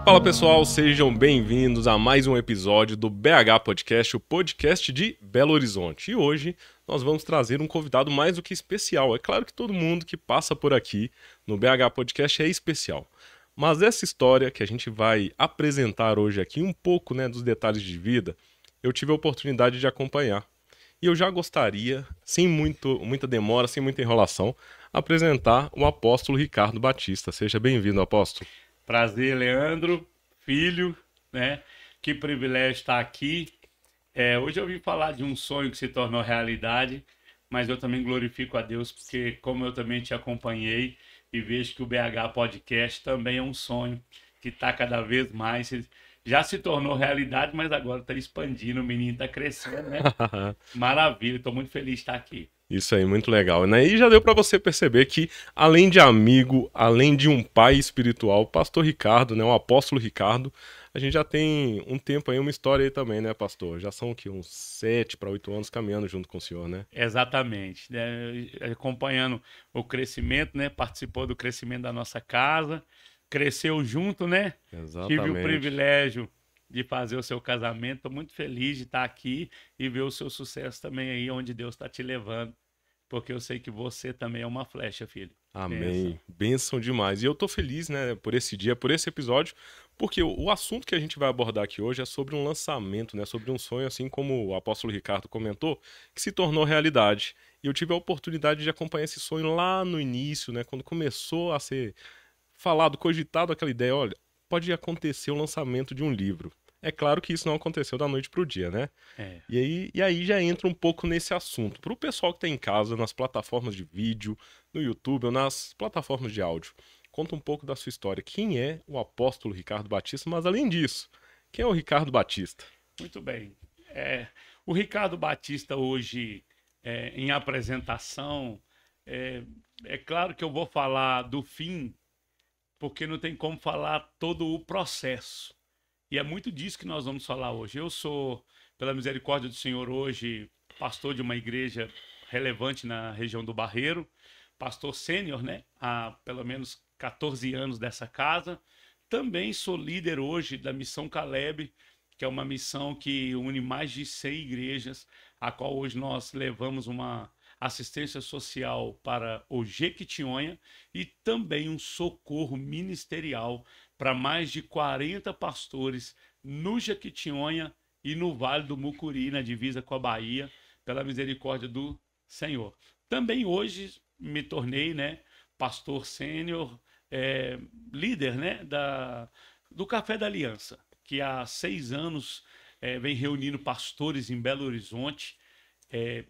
Fala pessoal, sejam bem-vindos a mais um episódio do BH Podcast, o podcast de Belo Horizonte. E hoje nós vamos trazer um convidado mais do que especial. É claro que todo mundo que passa por aqui no BH Podcast é especial. Mas essa história que a gente vai apresentar hoje aqui, um pouco, dos detalhes de vida, eu tive a oportunidade de acompanhar. E eu já gostaria, sem muita demora, sem muita enrolação, apresentar o apóstolo Ricardo Batista. Seja bem-vindo, apóstolo. Prazer, Leandro, filho, né? Que privilégio estar aqui. Hoje eu vim falar de um sonho que se tornou realidade, mas eu também glorifico a Deus, porque como eu também te acompanhei e vejo que o BH Podcast também é um sonho que está cada vez mais, já se tornou realidade, mas agora está expandindo, o menino está crescendo, né? Maravilha, estou muito feliz de estar aqui. Isso aí, muito legal, né? E já deu pra você perceber que, além de amigo, além de um pai espiritual, o pastor Ricardo, né, o apóstolo Ricardo, a gente já tem um tempo aí, uma história aí também, né, pastor? Já são o quê? Uns 7 para 8 anos caminhando junto com o senhor, né? Exatamente, né? Acompanhando o crescimento, né? Participou do crescimento da nossa casa, cresceu junto, né? Tive o Exatamente. privilégio de fazer o seu casamento. Estou muito feliz de estar aqui e ver o seu sucesso também aí, onde Deus está te levando, porque eu sei que você também é uma flecha, filho. Benção. Amém. Bênção demais. E eu tô feliz, né, por esse dia, por esse episódio, porque o assunto que a gente vai abordar aqui hoje é sobre um lançamento, né, sobre um sonho, assim como o apóstolo Ricardo comentou, que se tornou realidade. E eu tive a oportunidade de acompanhar esse sonho lá no início, né, quando começou a ser falado, cogitado aquela ideia, olha, pode acontecer o lançamento de um livro. É claro que isso não aconteceu da noite pro dia, né? É. E aí já entra um pouco nesse assunto. Para o pessoal que está em casa, nas plataformas de vídeo, no YouTube ou nas plataformas de áudio, conta um pouco da sua história. Quem é o apóstolo Ricardo Batista? Mas além disso, quem é o Ricardo Batista? Muito bem. O Ricardo Batista hoje, em apresentação, é, é claro que eu vou falar do fim, porque não tem como falar todo o processo. E é muito disso que nós vamos falar hoje. Eu sou, pela misericórdia do Senhor, hoje pastor de uma igreja relevante na região do Barreiro, pastor sênior, né? Há pelo menos 14 anos dessa casa. Também sou líder hoje da Missão Caleb, que é uma missão que une mais de 100 igrejas, a qual hoje nós levamos uma assistência social para o Jequitinhonha e também um socorro ministerial para mais de 40 pastores no Jequitinhonha e no Vale do Mucuri, na divisa com a Bahia, pela misericórdia do Senhor. Também hoje me tornei, né, pastor sênior, líder, né, do Café da Aliança, que há 6 anos vem reunindo pastores em Belo Horizonte,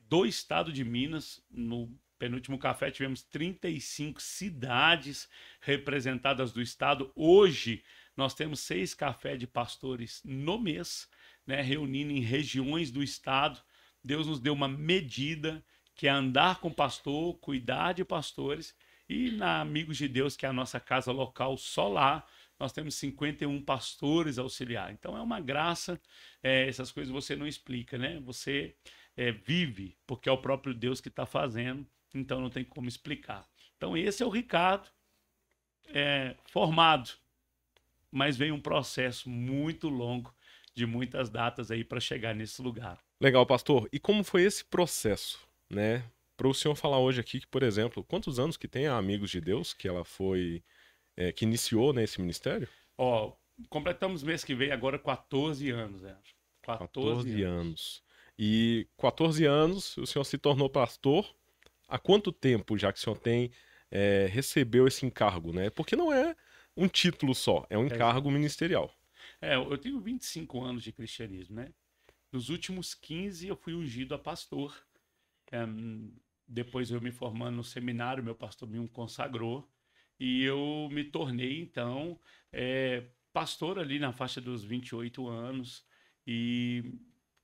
do estado de Minas. No penúltimo café tivemos 35 cidades representadas do estado. Hoje nós temos 6 cafés de pastores no mês, né, reunindo em regiões do estado. Deus nos deu uma medida que é andar com pastor, cuidar de pastores. E na Amigos de Deus, que é a nossa casa local, só lá nós temos 51 pastores auxiliar. Então é uma graça, essas coisas você não explica, né? Você vive, porque é o próprio Deus que está fazendo, então não tem como explicar. Então esse é o Ricardo, formado, mas vem um processo muito longo, de muitas datas aí para chegar nesse lugar. Legal, pastor. E como foi esse processo, né? Para o senhor falar hoje aqui que, por exemplo, quantos anos que tem a Amigos de Deus, que ela foi, que iniciou, né, esse ministério? Ó, completamos mês que vem agora 14 anos, 14 14 anos. anos. E 14 anos o senhor se tornou pastor. Há quanto tempo já que o senhor tem recebeu esse encargo, né? Porque não é um título só, é um encargo Exato. ministerial. Eu tenho 25 anos de cristianismo, né? Nos últimos 15 eu fui ungido a pastor. Depois eu me formando no seminário, meu pastor me consagrou e eu me tornei então pastor ali na faixa dos 28 anos e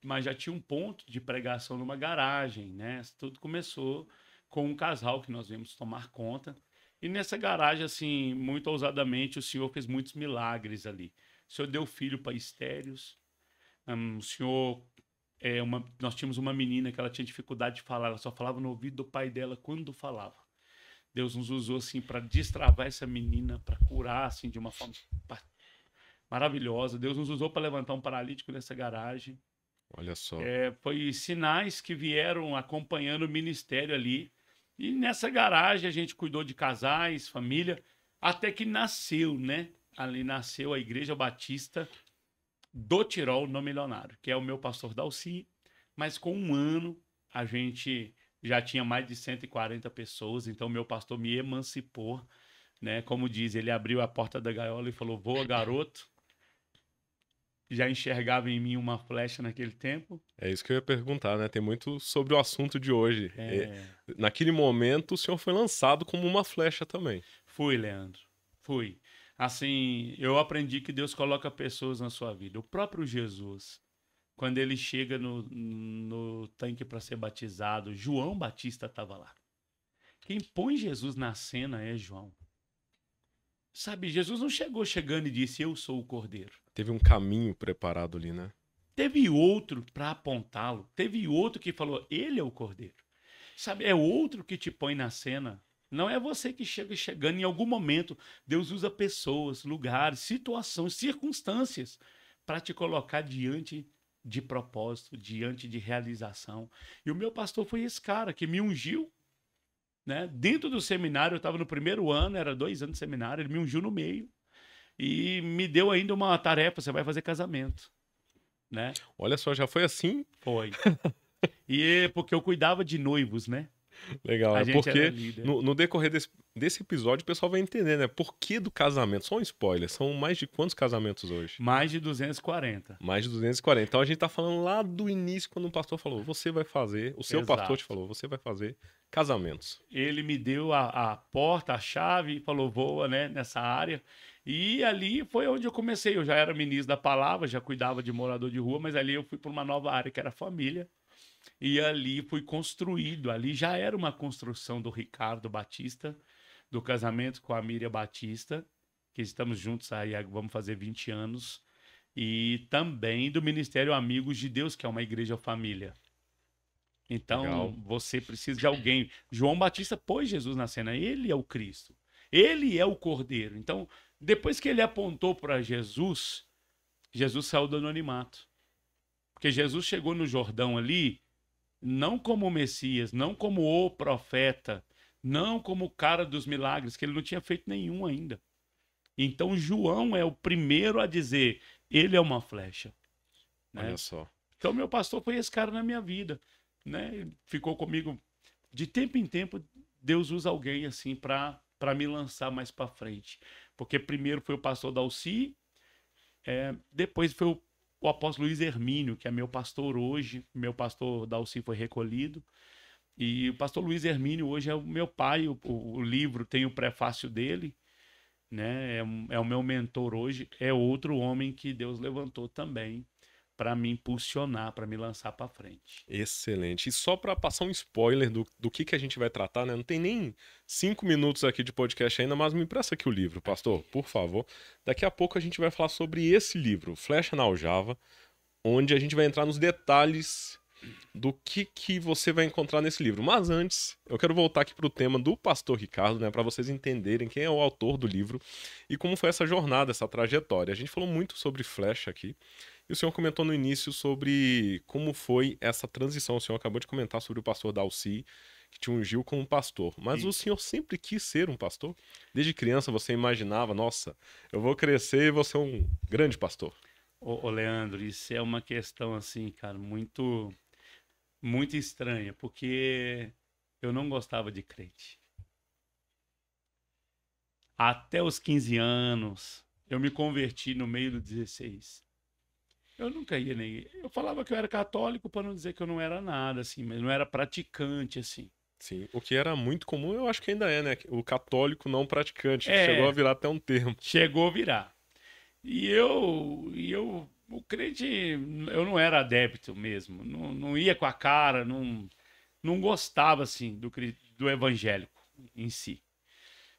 mas já tinha um ponto de pregação numa garagem, né? Tudo começou com um casal que nós viemos tomar conta. E nessa garagem, assim, muito ousadamente, o Senhor fez muitos milagres ali. O Senhor deu filho para estéreos. O Senhor nós tínhamos uma menina que ela tinha dificuldade de falar, ela só falava no ouvido do pai dela quando falava. Deus nos usou assim para destravar essa menina, para curar assim de uma forma maravilhosa. Deus nos usou para levantar um paralítico nessa garagem. Olha só. Foi sinais que vieram acompanhando o ministério ali. E nessa garagem a gente cuidou de casais, família, até que nasceu, né? Ali nasceu a Igreja Batista do Tirol, no Milionário, que é o meu pastor Dalci. Mas com um ano a gente já tinha mais de 140 pessoas, então meu pastor me emancipou, né? Como diz, ele abriu a porta da gaiola e falou: voa, garoto. Já enxergava em mim uma flecha naquele tempo. É isso que eu ia perguntar, né? Tem muito sobre o assunto de hoje. Naquele momento, o senhor foi lançado como uma flecha também. Fui, Leandro. Fui. Assim, eu aprendi que Deus coloca pessoas na sua vida. O próprio Jesus, quando ele chega no tanque para ser batizado, João Batista estava lá. Quem põe Jesus na cena é João. Sabe, Jesus não chegou chegando e disse: eu sou o Cordeiro. Teve um caminho preparado ali, né? Teve outro para apontá-lo. Teve outro que falou: ele é o Cordeiro. Sabe, é outro que te põe na cena. Não é você que chega chegando. Em algum momento, Deus usa pessoas, lugares, situações, circunstâncias para te colocar diante de propósito, diante de realização. E o meu pastor foi esse cara que me ungiu, né? Dentro do seminário, eu estava no primeiro ano, era 2 anos de seminário, ele me ungiu no meio e me deu ainda uma tarefa: você vai fazer casamento, né? Olha só, já foi assim? Foi. E porque eu cuidava de noivos, né? Legal, A é gente era porque líder. no decorrer desse episódio o pessoal vai entender, né? Por que do casamento? Só um spoiler, são mais de quantos casamentos hoje? Mais de 240. Mais de 240. Então a gente tá falando lá do início, quando o pastor falou: você vai fazer, o seu pastor te Exato. falou: você vai fazer casamentos. Ele me deu a porta, a chave, e falou: voa, né, nessa área. E ali foi onde eu comecei. Eu já era ministro da palavra, já cuidava de morador de rua, mas ali eu fui para uma nova área que era família. E ali fui construído. Ali já era uma construção do Ricardo Batista, do casamento com a Miriam Batista, que estamos juntos aí, vamos fazer 20 anos. E também do Ministério Amigos de Deus, que é uma igreja família. Então, Legal. você precisa de alguém. João Batista pôs Jesus na cena. Ele é o Cristo. Ele é o Cordeiro. Então, depois que ele apontou para Jesus, Jesus saiu do anonimato. Porque Jesus chegou no Jordão ali, não como o Messias, não como o profeta, não como o cara dos milagres, que ele não tinha feito nenhum ainda. Então, João é o primeiro a dizer: ele é uma flecha. Né? Olha só. Então, meu pastor foi esse cara na minha vida. Né? Ele ficou comigo de tempo em tempo. Deus usa alguém assim para me lançar mais para frente. Porque primeiro foi o pastor Dalci, depois foi o apóstolo Luiz Hermínio, que é meu pastor hoje. Meu pastor Dalci foi recolhido. E o pastor Luiz Hermínio hoje é o meu pai. O livro tem o prefácio dele. Né? É o meu mentor hoje. É outro homem que Deus levantou também para me impulsionar, para me lançar para frente. Excelente. E só para passar um spoiler do que a gente vai tratar, né? Não tem nem 5 minutos aqui de podcast ainda, mas me empresta aqui o livro, pastor, por favor. Daqui a pouco a gente vai falar sobre esse livro, Flecha na Aljava, onde a gente vai entrar nos detalhes do que você vai encontrar nesse livro. Mas antes, eu quero voltar aqui para o tema do pastor Ricardo, né, para vocês entenderem quem é o autor do livro e como foi essa jornada, essa trajetória. A gente falou muito sobre flecha aqui, e o senhor comentou no início sobre como foi essa transição. O senhor acabou de comentar sobre o pastor Dalci, que te ungiu como pastor. Mas Isso. o senhor sempre quis ser um pastor? Desde criança você imaginava: nossa, eu vou crescer e vou ser um grande pastor? Ô, Leandro, isso é uma questão assim, cara, muito estranha, porque eu não gostava de crente. Até os 15 anos, eu me converti no meio dos 16. Eu nunca ia nem. Eu falava que eu era católico para não dizer que eu não era nada, assim, mas não era praticante, assim. Sim, o que era muito comum, eu acho que ainda é, né? O católico não praticante, que É. chegou a virar até um termo. Chegou a virar. O crente, eu não era adepto mesmo, não ia com a cara, não gostava, assim, do evangélico em si.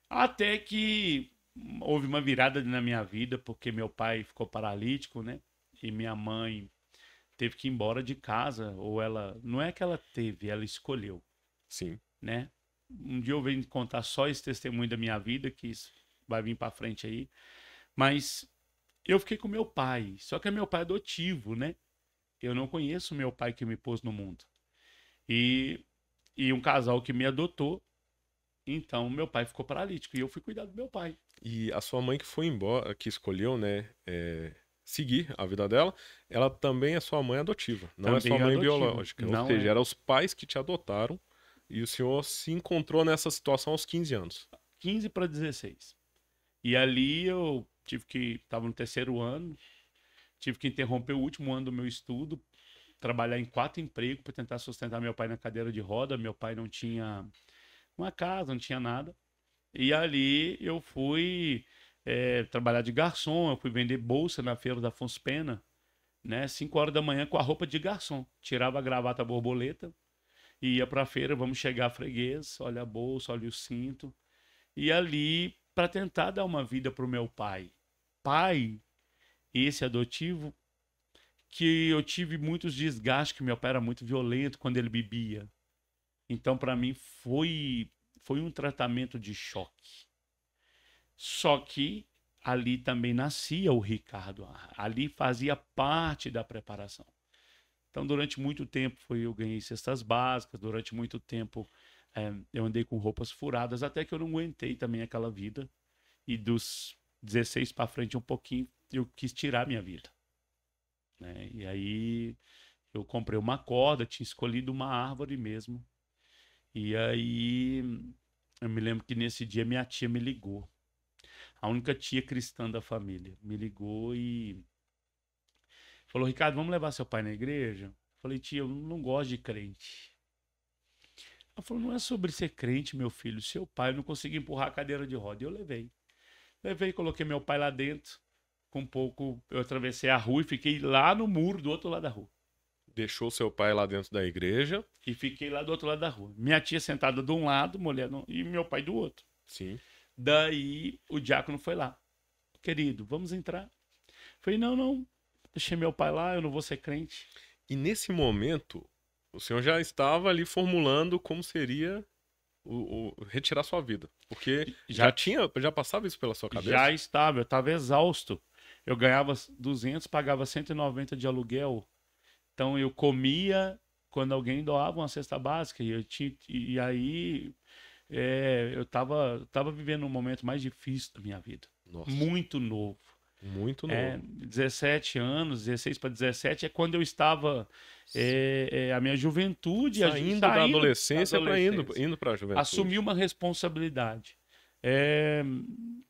Até que houve uma virada na minha vida, porque meu pai ficou paralítico, né? E minha mãe teve que ir embora de casa, ou ela, não é que ela teve, ela escolheu, Sim. né? Um dia eu venho contar só esse testemunho da minha vida, que isso vai vir para frente aí. Mas eu fiquei com meu pai. Só que é meu pai adotivo, né? Eu não conheço meu pai que me pôs no mundo. E, e um casal que me adotou. Então, meu pai ficou paralítico e eu fui cuidar do meu pai. E a sua mãe que foi embora, que escolheu, né, seguir a vida dela, ela também é sua mãe adotiva, não é sua Também é mãe adotivo. biológica. Ou Não seja, é eram os pais que te adotaram e o senhor se encontrou nessa situação aos 15 anos. 15 para 16. E ali eu tive que, estava no terceiro ano, tive que interromper o último ano do meu estudo, trabalhar em 4 empregos para tentar sustentar meu pai na cadeira de roda. Meu pai não tinha uma casa, não tinha nada. E ali eu fui trabalhar de garçom, eu fui vender bolsa na feira da Afonso Pena, né? 5 horas da manhã com a roupa de garçom. Tirava a gravata borboleta e ia para a feira, vamos chegar freguês, olha a bolsa, olha o cinto. E ali para tentar dar uma vida para o meu pai. Pai, esse adotivo, que eu tive muitos desgastes, que meu pai era muito violento quando ele bebia. Então, para mim, foi um tratamento de choque. Só que ali também nascia o Ricardo. Ali fazia parte da preparação. Então, durante muito tempo, eu ganhei cestas básicas. Durante muito tempo, eu andei com roupas furadas, até que eu não aguentei também aquela vida. E dos 16 para frente, um pouquinho, eu quis tirar minha vida, né? E aí eu comprei uma corda, tinha escolhido uma árvore mesmo. E aí eu me lembro que nesse dia minha tia me ligou. A única tia cristã da família me ligou e falou: Ricardo, vamos levar seu pai na igreja? Eu falei: tia, eu não gosto de crente. Ela falou: não é sobre ser crente, meu filho. Seu pai, eu não consegui empurrar a cadeira de roda. E eu levei. Levei, coloquei meu pai lá dentro. Com um pouco, eu atravessei a rua e fiquei lá no muro do outro lado da rua. Deixou seu pai lá dentro da igreja. E fiquei lá do outro lado da rua. Minha tia sentada de um lado, mulher, e meu pai do outro. Sim. Daí o diácono foi lá. Querido, vamos entrar? Falei: não, não. Deixei meu pai lá, eu não vou ser crente. E nesse momento, o senhor já estava ali formulando como seria retirar sua vida. Porque já passava isso pela sua cabeça? Já estava, eu estava exausto. Eu ganhava 200, pagava 190 de aluguel. Então eu comia quando alguém doava uma cesta básica. E aí eu tava vivendo um momento mais difícil da minha vida. Nossa. Muito novo. Muito novo. 17 anos, 16 para 17 é quando eu estava a minha juventude, saindo da adolescência para indo para a juventude. Assumir uma responsabilidade.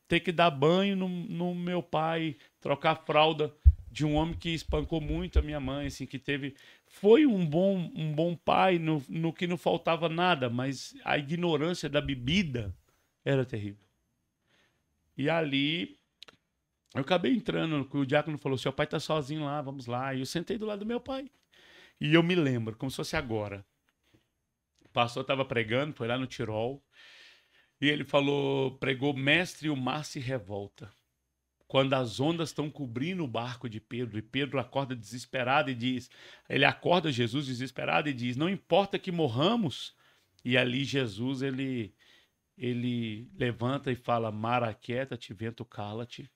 Ter que dar banho no meu pai, trocar fralda de um homem que espancou muito a minha mãe, assim, que teve... Foi um bom pai no que não faltava nada, mas a ignorância da bebida era terrível. E ali eu acabei entrando, o diácono falou: seu pai tá sozinho lá, vamos lá. E eu sentei do lado do meu pai. E eu me lembro, como se fosse agora. O pastor estava pregando, foi lá no Tirol. E ele pregou: mestre, o mar se revolta. Quando as ondas estão cobrindo o barco de Pedro, e Pedro acorda desesperado e diz... Ele acorda Jesus desesperado e diz: não importa que morramos. E ali Jesus, ele levanta e fala: mar, aquieta-te, vento, cala-te.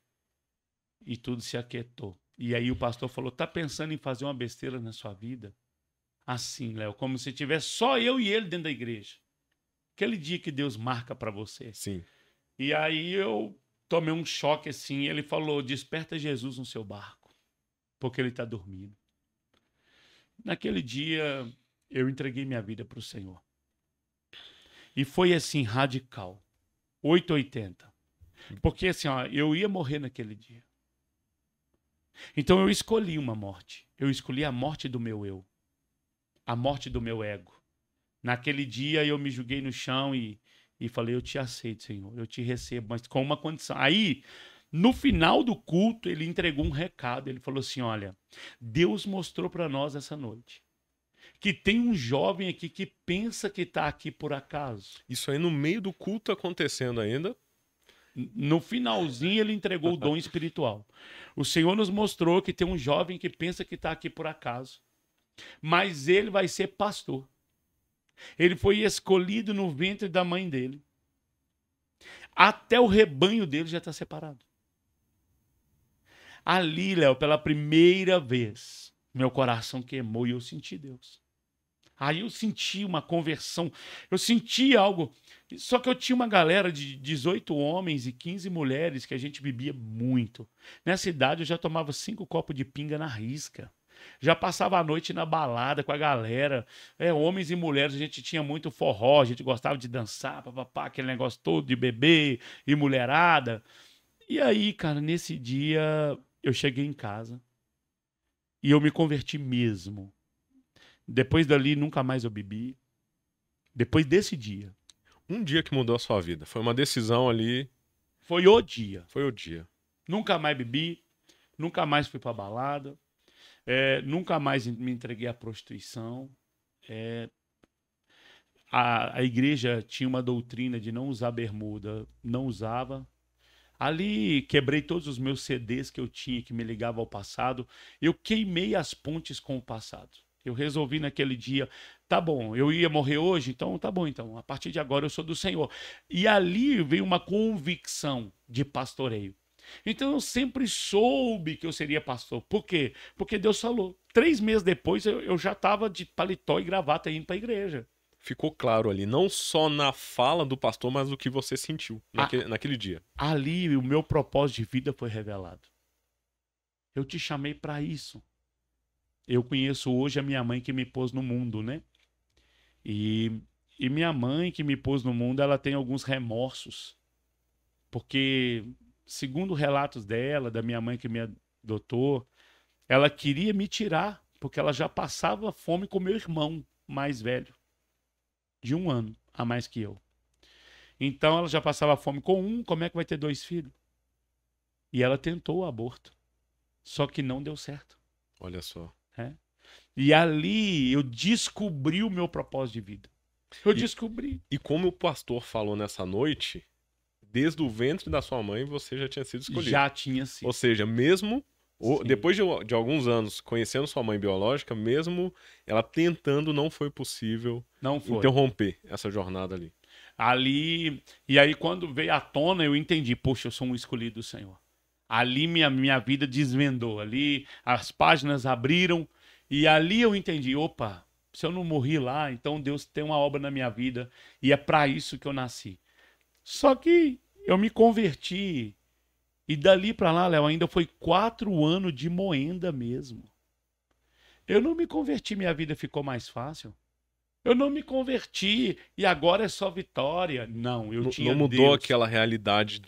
E tudo se aquietou. E aí o pastor falou: tá pensando em fazer uma besteira na sua vida? Assim, Léo, como se tivesse só eu e ele dentro da igreja. Aquele dia que Deus marca para você. Sim. E aí eu tomei um choque assim. Ele falou: desperta Jesus no seu barco, porque ele está dormindo. Naquele dia eu entreguei minha vida para o Senhor. E foi assim, radical. 880. Porque assim, ó, eu ia morrer naquele dia. Então eu escolhi uma morte. Eu escolhi a morte do meu eu. A morte do meu ego. Naquele dia eu me joguei no chão e falei: eu te aceito, Senhor, eu te recebo, mas com uma condição. Aí, no final do culto, ele entregou um recado. Ele falou assim: olha, Deus mostrou para nós essa noite que tem um jovem aqui que pensa que está aqui por acaso. Isso aí no meio do culto acontecendo ainda. No finalzinho ele entregou o dom espiritual. O Senhor nos mostrou que tem um jovem que pensa que está aqui por acaso, mas ele vai ser pastor. Ele foi escolhido no ventre da mãe dele. Até o rebanho dele já está separado. Ali, Léo, pela primeira vez, meu coração queimou e eu senti Deus. Aí eu senti uma conversão, eu senti algo. Só que eu tinha uma galera de 18 homens e 15 mulheres que a gente bebia muito. Nessa idade eu já tomava 5 copos de pinga na risca. Já passava a noite na balada com a galera. Homens e mulheres, a gente tinha muito forró, a gente gostava de dançar, papapá, aquele negócio todo de bebê e mulherada. E aí, cara, nesse dia eu cheguei em casa e eu me converti mesmo. Depois dali, nunca mais eu bebi. Depois desse dia. Um dia que mudou a sua vida. Foi uma decisão ali. Foi o dia. Foi o dia. Nunca mais bebi. Nunca mais fui pra balada. Nunca mais me entreguei à prostituição. A igreja tinha uma doutrina de não usar bermuda. Não usava. Ali quebrei todos os meus CDs que eu tinha que me ligavam ao passado. Eu queimei as pontes com o passado. Eu resolvi naquele dia, tá bom, eu ia morrer hoje, então tá bom, então, a partir de agora eu sou do Senhor. E ali veio uma convicção de pastoreio. Então eu sempre soube que eu seria pastor. Por quê? Porque Deus falou. 3 meses depois eu já estava de paletó e gravata indo para a igreja. Ficou claro ali, não só na fala do pastor, mas o que você sentiu naquele dia. Ali o meu propósito de vida foi revelado. Eu te chamei para isso. Eu conheço hoje a minha mãe que me pôs no mundo, né? E minha mãe que me pôs no mundo, ela tem alguns remorsos. Porque, segundo relatos dela, da minha mãe que me adotou, ela queria me tirar, porque ela já passava fome com meu irmão mais velho, de 1 ano a mais que eu. Então ela já passava fome com um, como é que vai ter 2 filhos? E ela tentou o aborto, só que não deu certo. Olha só. E ali eu descobri o meu propósito de vida. Eu descobri. E como o pastor falou nessa noite, desde o ventre da sua mãe você já tinha sido escolhido. Já tinha sido. Ou seja, mesmo depois de alguns anos conhecendo sua mãe biológica, mesmo ela tentando, não foi possível interromper essa jornada ali. E aí quando veio à tona eu entendi, poxa, eu sou um escolhido do Senhor. Ali minha vida desvendou, ali as páginas abriram e ali eu entendi, opa, se eu não morri lá, então Deus tem uma obra na minha vida e é para isso que eu nasci. Só que eu me converti e dali para lá, Léo, ainda foi 4 anos de moenda mesmo. Eu não me converti, minha vida ficou mais fácil. Eu não me converti e agora é só vitória. Não, eu tinha Não mudou Deus. Aquela realidade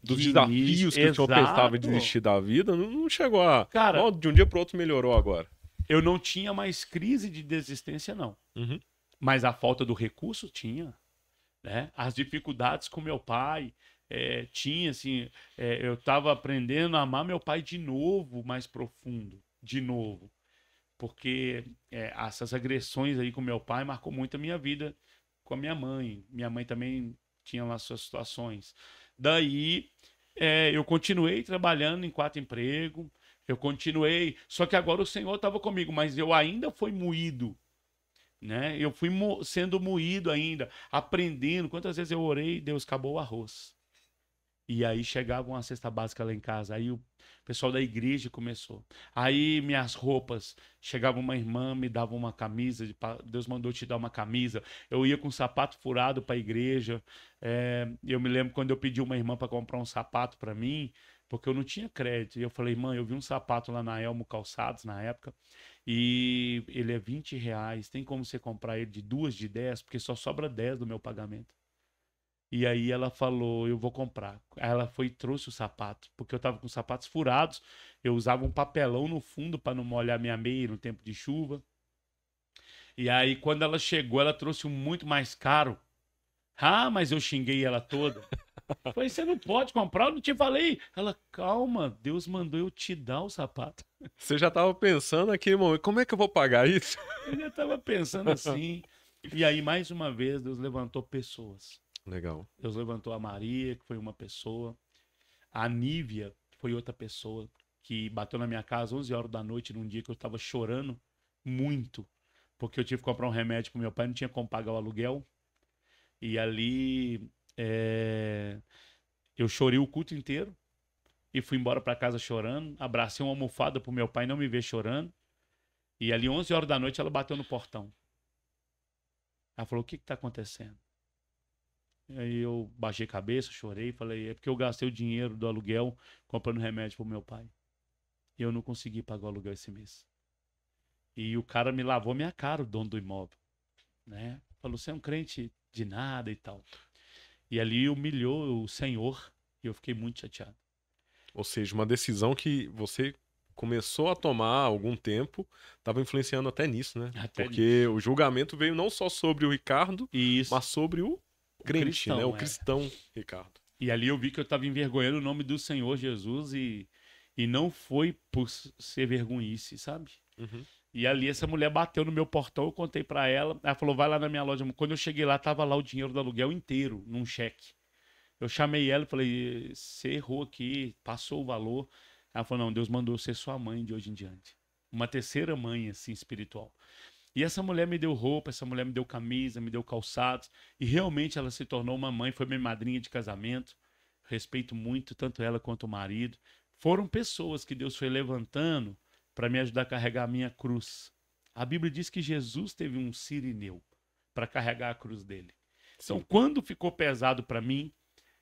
dos De desafios início, que o senhor pensava em exato. desistir da vida, não chegou a... Cara, de um dia pro outro melhorou agora. eu não tinha mais crise de desistência, não. Uhum. Mas a falta do recurso tinha. Né? As dificuldades com meu pai tinha, assim... eu estava aprendendo a amar meu pai de novo, mais profundo. De novo. Porque essas agressões aí com meu pai marcou muito a minha vida com a minha mãe. Minha mãe também tinha lá suas situações. Daí, eu continuei trabalhando em 4 empregos. Eu continuei. Só que agora o Senhor estava comigo, mas eu ainda fui moído. Né? Eu fui sendo moído ainda, aprendendo. Quantas vezes eu orei, Deus, acabou o arroz. E aí chegava uma cesta básica lá em casa. Aí o pessoal da igreja começou. Aí minhas roupas. Chegava uma irmã, me dava uma camisa. Deus mandou te dar uma camisa. Eu ia com um sapato furado para a igreja. Eu me lembro quando eu pedi uma irmã para comprar um sapato para mim, porque eu não tinha crédito. E eu falei, mãe, eu vi um sapato lá na Elmo Calçados na época. E ele é R$ 20. Tem como você comprar ele de 2 de 10? Porque só sobra 10 do meu pagamento. E aí ela falou, eu vou comprar. Aí ela foi e trouxe o sapato, porque eu tava com sapatos furados. Eu usava um papelão no fundo para não molhar minha meia no tempo de chuva. E aí quando ela chegou, ela trouxe um muito mais caro. Ah, mas eu xinguei ela toda. Falei, você não pode comprar, eu não te falei. Ela, calma, Deus mandou eu te dar o sapato. Você já tava pensando naquele momento, como é que eu vou pagar isso? Eu já tava pensando assim. E aí, mais uma vez, Deus levantou pessoas. Legal. Deus levantou a Maria, que foi uma pessoa. A Nívia foi outra pessoa que bateu na minha casa 11 horas da noite num dia que eu estava chorando muito, porque eu tive que comprar um remédio para meu pai, não tinha como pagar o aluguel. E ali eu chorei o culto inteiro. e fui embora para casa chorando. Abracei uma almofada pro meu pai não me ver chorando. E ali 11 horas da noite ela bateu no portão. Ela falou, o que que tá acontecendo? E aí eu baixei a cabeça, chorei, falei, é porque eu gastei o dinheiro do aluguel comprando remédio pro meu pai. E eu não consegui pagar o aluguel esse mês. E o cara me lavou minha cara, o dono do imóvel, né? Falou, você é um crente de nada e tal. E ali humilhou o Senhor e eu fiquei muito chateado. Ou seja, uma decisão que você começou a tomar há algum tempo, estava influenciando até nisso, né? Até Porque o julgamento veio não só sobre o Ricardo, E isso, mas sobre o crente, cristão, né? O é. cristão Ricardo. E ali eu vi que eu estava envergonhando o nome do Senhor Jesus e não foi por ser vergonhice, sabe? Uhum. E ali essa mulher bateu no meu portão, eu contei pra ela, ela falou, vai lá na minha loja. Quando eu cheguei lá, tava lá o dinheiro do aluguel inteiro, num cheque. Eu chamei ela e falei, você errou aqui, passou o valor. Ela falou, não, Deus mandou eu ser sua mãe de hoje em diante. Uma terceira mãe, assim, espiritual. E essa mulher me deu roupa, essa mulher me deu camisa, me deu calçados. E realmente ela se tornou uma mãe, foi minha madrinha de casamento. Respeito muito, tanto ela quanto o marido. Foram pessoas que Deus foi levantando para me ajudar a carregar a minha cruz. A Bíblia diz que Jesus teve um sirineu para carregar a cruz dele. Então, Sim. quando ficou pesado para mim,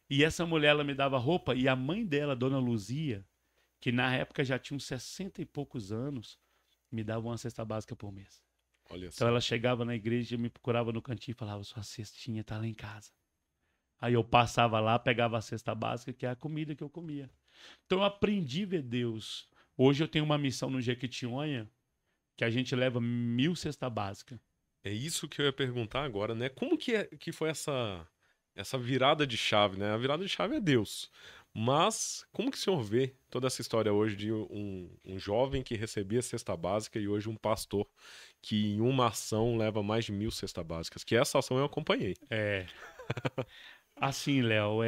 e essa mulher ela me dava roupa, e a mãe dela, Dona Luzia, que na época já tinha uns 60 e poucos anos, me dava uma cesta básica por mês. Olha Então só. ela chegava na igreja, me procurava no cantinho e falava, sua cestinha tá lá em casa. Aí eu passava lá, pegava a cesta básica, que é a comida que eu comia. Então eu aprendi a ver Deus. Hoje eu tenho uma missão no Jequitinhonha, que a gente leva 1000 cesta básica. É isso que eu ia perguntar agora, né? Como que foi essa virada de chave, né? A virada de chave é Deus. Mas como que o senhor vê toda essa história hoje de um jovem que recebia cesta básica e hoje um pastor que em uma ação leva mais de 1000 cestas básicas? Que essa ação eu acompanhei. É. Assim, Léo,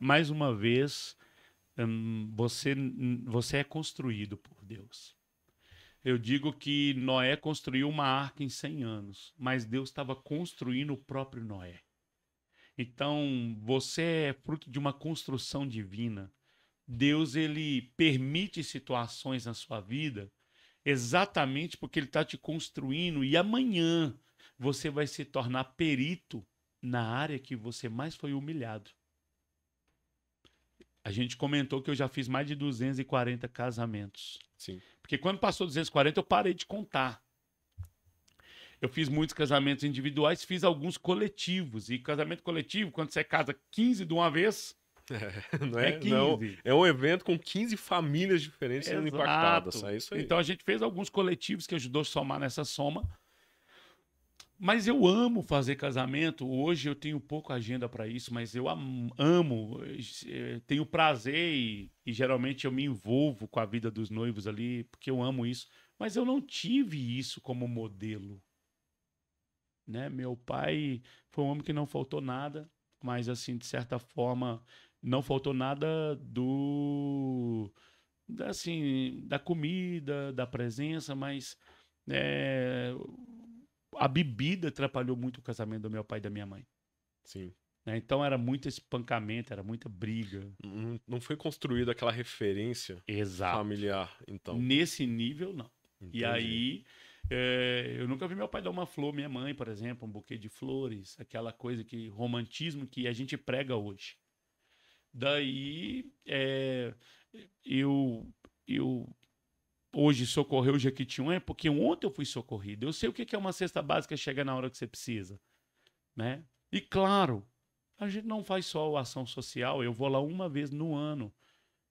mais uma vez, você é construído por Deus. Eu digo que Noé construiu uma arca em 100 anos, mas Deus estava construindo o próprio Noé. Então, você é fruto de uma construção divina. Deus, ele permite situações na sua vida exatamente porque ele está te construindo e amanhã você vai se tornar perito na área que você mais foi humilhado. A gente comentou que eu já fiz mais de 240 casamentos. Sim. Porque quando passou 240, eu parei de contar. Eu fiz muitos casamentos individuais, fiz alguns coletivos. E casamento coletivo, quando você casa 15 de uma vez, Não é é, não, 15. é um evento com 15 famílias diferentes sendo impactadas. Exato. É isso aí. Então a gente fez alguns coletivos que ajudou a somar nessa soma. Mas eu amo fazer casamento. Hoje eu tenho pouca agenda para isso, mas eu amo, tenho prazer e geralmente eu me envolvo com a vida dos noivos ali, porque eu amo isso. Mas eu não tive isso como modelo, né? Meu pai foi um homem que não faltou nada, mas assim, de certa forma, não faltou nada assim, da comida, da presença, mas é, a bebida atrapalhou muito o casamento do meu pai e da minha mãe. Sim. Né? Então era muito espancamento, era muita briga. Não foi construída aquela referência Exato. familiar, então. Nesse nível, não. Entendi. E aí, eu nunca vi meu pai dar uma flor, minha mãe, por exemplo, um buquê de flores, aquela coisa que, romantismo que a gente prega hoje. Daí, eu hoje socorrer o Jequitinhonha porque ontem eu fui socorrido. Eu sei o que é uma cesta básica chega na hora que você precisa, né? E claro, a gente não faz só a ação social, eu vou lá uma vez no ano,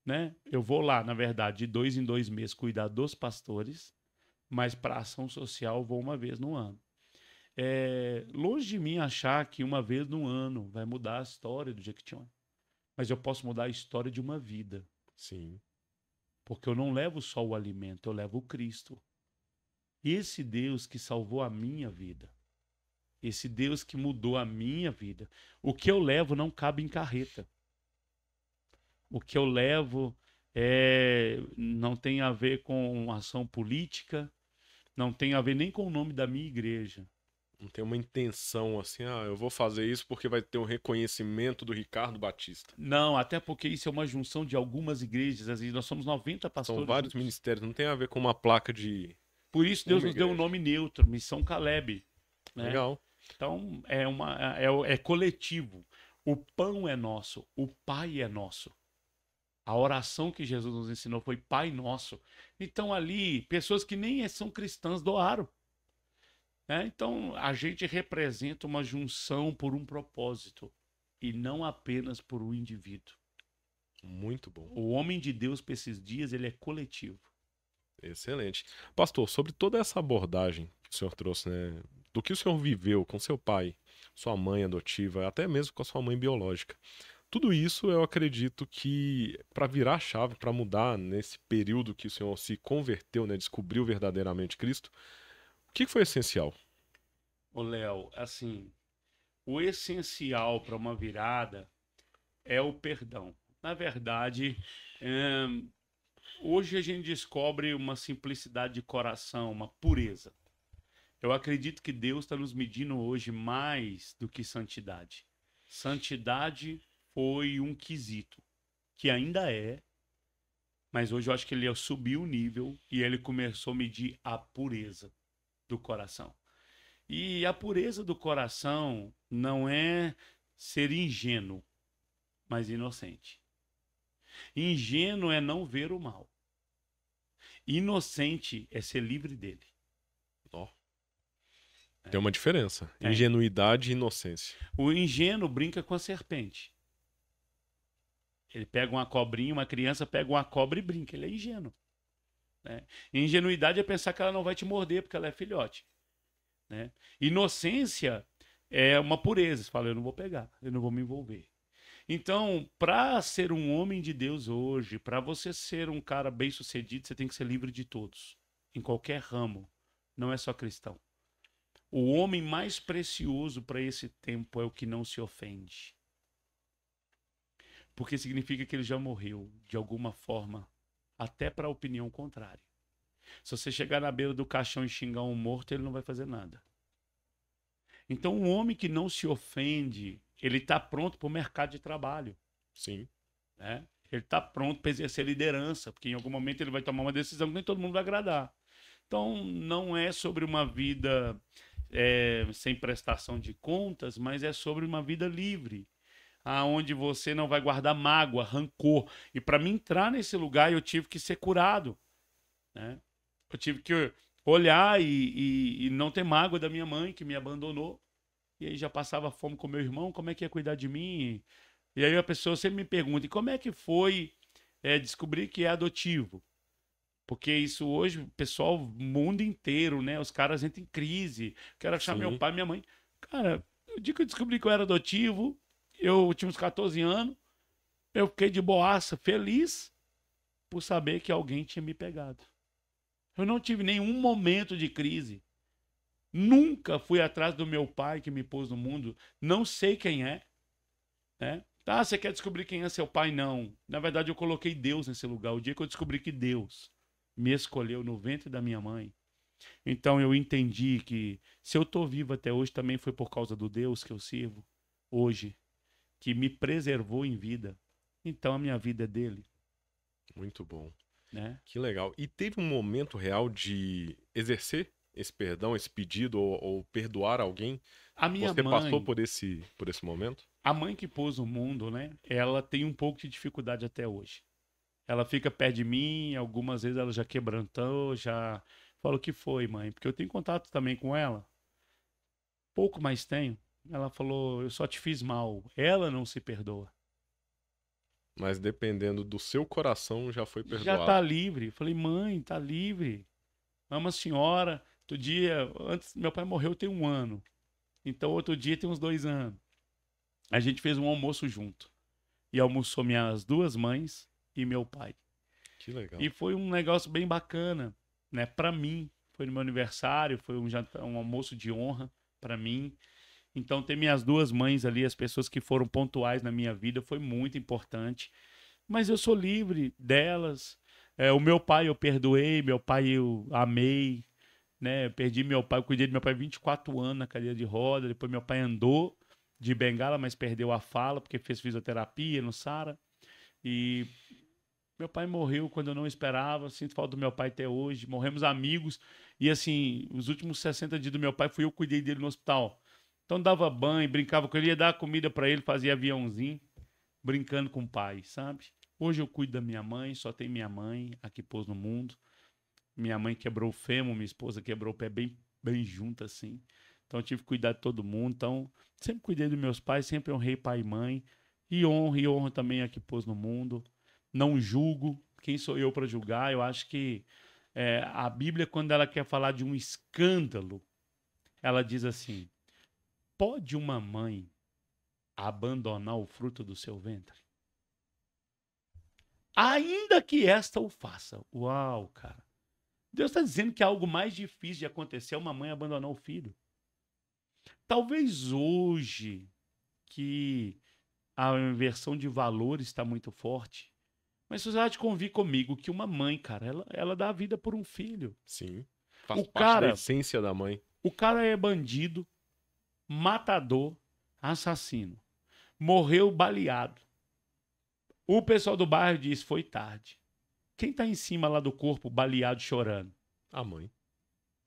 né? Eu vou lá, na verdade, de 2 em 2 meses cuidar dos pastores, mas para ação social eu vou uma vez no ano. Longe de mim achar que uma vez no ano vai mudar a história do Jequitinhonha, mas eu posso mudar a história de uma vida. Sim. Porque eu não levo só o alimento, eu levo o Cristo. Esse Deus que salvou a minha vida. Esse Deus que mudou a minha vida. O que eu levo não cabe em carreta. O que eu levo não tem a ver com ação política, não tem a ver nem com o nome da minha igreja. Não tem uma intenção assim, eu vou fazer isso porque vai ter um reconhecimento do Ricardo Batista. Não, até porque isso é uma junção de algumas igrejas. Às vezes nós somos 90 São pastores vários juntos. ministérios, não tem a ver com uma placa de Por isso Deus uma nos deu um igreja. nome neutro, Missão Caleb, né? Legal. Então é coletivo. O pão é nosso, o Pai é nosso. A oração que Jesus nos ensinou foi Pai Nosso. Então ali, pessoas que nem são cristãs doaram. Né? Então a gente representa uma junção por um propósito e não apenas por um indivíduo. Muito bom. O homem de Deus para esses dias, ele é coletivo. Excelente. Pastor, sobre toda essa abordagem que o senhor trouxe, né, do que o senhor viveu com seu pai, sua mãe adotiva, até mesmo com a sua mãe biológica. Tudo isso eu acredito que para virar a chave, para mudar nesse período que o senhor se converteu, né, descobriu verdadeiramente Cristo, o que foi essencial? Ô, Léo, assim, o essencial para uma virada é o perdão. Na verdade, hoje a gente descobre uma simplicidade de coração, uma pureza. Eu acredito que Deus está nos medindo hoje mais do que santidade. Santidade foi um quesito, que ainda é, mas hoje eu acho que ele subiu o nível e ele começou a medir a pureza do coração. E a pureza do coração não é ser ingênuo, mas inocente. Ingênuo é não ver o mal. Inocente é ser livre dele. Ó, tem uma diferença. É. Ingenuidade e inocência. O ingênuo brinca com a serpente. Ele pega uma cobrinha, uma criança pega uma cobra e brinca. Ele é ingênuo. Né? Ingenuidade é pensar que ela não vai te morder porque ela é filhote. Né? Inocência é uma pureza. Você fala, eu não vou pegar, eu não vou me envolver. Então, para ser um homem de Deus hoje, para você ser um cara bem-sucedido, você tem que ser livre de todos, em qualquer ramo, não é só cristão. O homem mais precioso para esse tempo é o que não se ofende. Porque significa que ele já morreu, de alguma forma, até para a opinião contrária. Se você chegar na beira do caixão e xingar um morto, ele não vai fazer nada. Então, um homem que não se ofende, ele está pronto para o mercado de trabalho. Sim. Né? Ele está pronto para exercer liderança, porque em algum momento ele vai tomar uma decisão que nem todo mundo vai agradar. Então, não é sobre uma vida sem prestação de contas, mas é sobre uma vida livre, aonde você não vai guardar mágoa, rancor. E para mim entrar nesse lugar, eu tive que ser curado. Né? Eu tive que olhar e não ter mágoa da minha mãe, que me abandonou. E aí já passava fome com meu irmão, como é que ia cuidar de mim? E aí a pessoa sempre me pergunta, e como é que foi descobrir que é adotivo? Porque isso hoje, o pessoal, o mundo inteiro, né? Os caras entram em crise. Quero achar meu pai e minha mãe. Cara, o dia que eu descobri que eu era adotivo, eu tinha uns 14 anos, eu fiquei de boaça, feliz por saber que alguém tinha me pegado. Eu não tive nenhum momento de crise. Nunca fui atrás do meu pai que me pôs no mundo. Não sei quem é. Né? Tá, você quer descobrir quem é seu pai? Não. Na verdade, eu coloquei Deus nesse lugar. O dia que eu descobri que Deus me escolheu no ventre da minha mãe, então eu entendi que se eu estou vivo até hoje, também foi por causa do Deus que eu sirvo hoje, que me preservou em vida. Então a minha vida é dele. Muito bom. Né? Que legal. E teve um momento real de exercer esse perdão, esse pedido, ou perdoar alguém? A minha Você mãe passou por esse momento? A mãe que pôs o mundo, né? Ela tem um pouco de dificuldade até hoje. Ela fica perto de mim, algumas vezes ela já quebrantou, já fala o que foi, mãe, porque eu tenho contato também com ela. Pouco mais tenho. Ela falou, eu só te fiz mal. Ela não se perdoa. Mas dependendo do seu coração, já foi perdoado. Já tá livre. Falei, mãe, tá livre. Amo a senhora. Outro dia, antes, meu pai morreu tem 1 ano. Então, outro dia tem uns 2 anos. A gente fez um almoço junto. E almoçou minhas 2 mães e meu pai. Que legal. E foi um negócio bem bacana, né? Para mim, foi no meu aniversário, foi um almoço de honra para mim. Então, ter minhas 2 mães ali, as pessoas que foram pontuais na minha vida, foi muito importante. Mas eu sou livre delas. O meu pai eu perdoei, meu pai eu amei. né? Eu perdi meu pai, eu cuidei do meu pai 24 anos na cadeira de roda, depois meu pai andou de bengala, mas perdeu a fala porque fez fisioterapia no Sara. E meu pai morreu quando eu não esperava, sinto falta do meu pai até hoje, morremos amigos. E assim, os últimos 60 dias do meu pai fui eu que cuidei dele no hospital. Então dava banho, brincava com ele, ia dar comida para ele, fazia aviãozinho, brincando com o pai, sabe? Hoje eu cuido da minha mãe, só tem minha mãe, a que pôs no mundo. Minha mãe quebrou o fêmur, minha esposa quebrou o pé bem, bem junto assim. Então eu tive que cuidar de todo mundo. Então sempre cuidei dos meus pais, sempre honrei pai e mãe. E honro também a que pôs no mundo. Não julgo. Quem sou eu para julgar? Eu acho que a Bíblia, quando ela quer falar de um escândalo, ela diz assim: pode uma mãe abandonar o fruto do seu ventre? Ainda que esta o faça. Uau, cara. Deus está dizendo que é algo mais difícil de acontecer é uma mãe abandonar o filho. Talvez hoje, que a inversão de valores está muito forte, mas você vai te convir comigo que uma mãe, cara, ela dá a vida por um filho. Sim. Faz O parte da cara, essência da mãe. o cara é bandido, matador, assassino. Morreu baleado. O pessoal do bairro diz: foi tarde. Quem tá em cima lá do corpo, baleado, chorando? A mãe.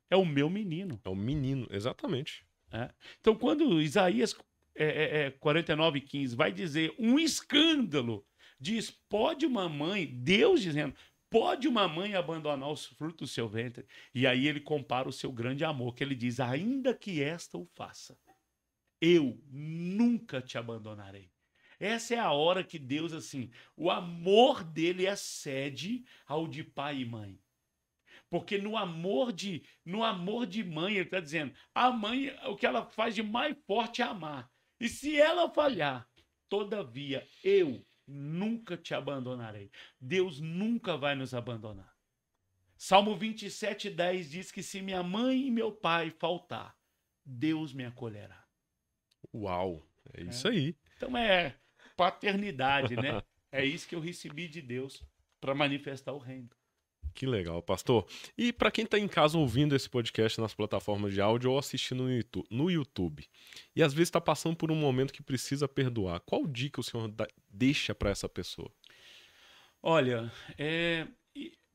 É o meu menino. É o menino, exatamente. Então, quando Isaías 49:15 vai dizer um escândalo, diz: pode uma mãe, Deus dizendo, pode uma mãe abandonar os frutos do seu ventre? E aí ele compara o seu grande amor, que ele diz: ainda que esta o faça, eu nunca te abandonarei. Essa é a hora que Deus, assim, o amor dele excede ao de pai e mãe. Porque no amor de mãe, ele está dizendo, a mãe, o que ela faz de mais forte é amar. E se ela falhar, todavia, eu nunca te abandonarei. Deus nunca vai nos abandonar. Salmo 27:10 diz que se minha mãe e meu pai faltar, Deus me acolherá. Uau, é isso aí. Então é paternidade, né? É isso que eu recebi de Deus para manifestar o reino. Que legal, pastor. E para quem está em casa ouvindo esse podcast nas plataformas de áudio ou assistindo no YouTube, e às vezes está passando por um momento que precisa perdoar, qual dica o senhor deixa para essa pessoa? Olha,